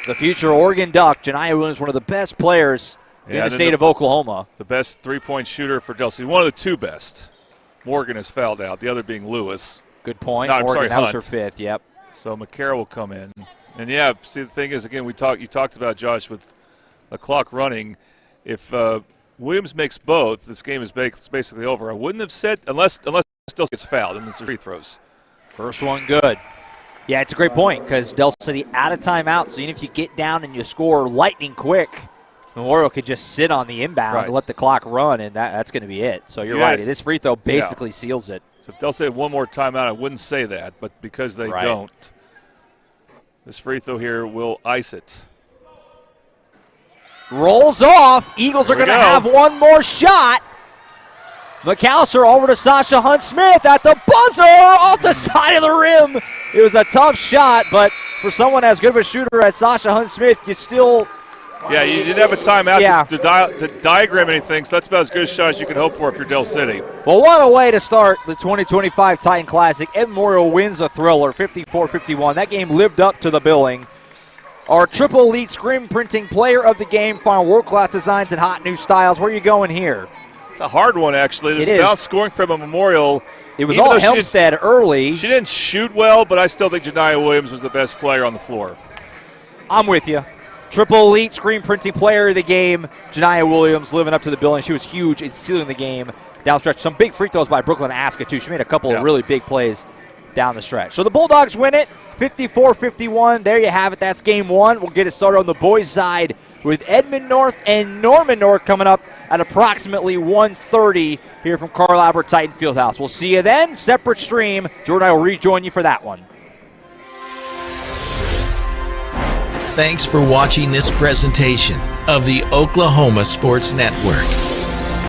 The future Oregon Duck, Janiyah Williams, one of the best players in the state of Oklahoma.
The best three-point shooter for Del City. One of the 2 best. Morgan has fouled out, the other being Lewis.
Good point.
No,
Morgan, that was
Hunt.
her 5th, yep.
So McCarroll will come in. And, yeah, see, the thing is, again, you talked about, Josh, with the clock running. If Williams makes both, this game is basically over. I wouldn't have said, unless Del gets fouled, and it's free throws.
First one good. Yeah, it's a great point because Del City out of timeout, so even if you get down and you score lightning quick, Memorial could just sit on the inbound and let the clock run, and that's going to be it. So you're right. This free throw basically seals it.
So if Del City had one more timeout, I wouldn't say that, but because they don't, This free throw here will ice it.
Rolls off. Eagles are going to have one more shot. McAllister over to Sasha Hunt-Smith at the buzzer off the side of the rim. It was a tough shot, but for someone as good of a shooter as Sasha Hunt-Smith, you still...
Yeah, you didn't have a timeout to diagram anything, so that's about as good a shot as you can hope for if you're Dell City.
Well, what a way to start the 2025 Titan Classic. Edmond Memorial wins a thriller, 54-51. That game lived up to the billing. Our triple elite screen printing player of the game, final world-class designs and hot new styles. Where are you going here?
It's a hard one, actually. There's about scoring from a Memorial.
It was all Helmstead early.
She didn't shoot well, but I still think Janiah Williams was the best player on the floor.
I'm with you. Triple elite screen printing player of the game, Janiah Williams living up to the billing. She was huge in sealing the game down the stretch. Some big free throws by Brooklyn Aska, too. She made a couple of really big plays down the stretch. So the Bulldogs win it, 54-51. There you have it. That's game one. We'll get it started on the boys' side with Edmond North and Norman North coming up at approximately 1:30 here from Carl Albert Titan Fieldhouse. We'll see you then. Separate stream. Jordan and I will rejoin you for that one.
Thanks for watching this presentation of the Oklahoma Sports Network.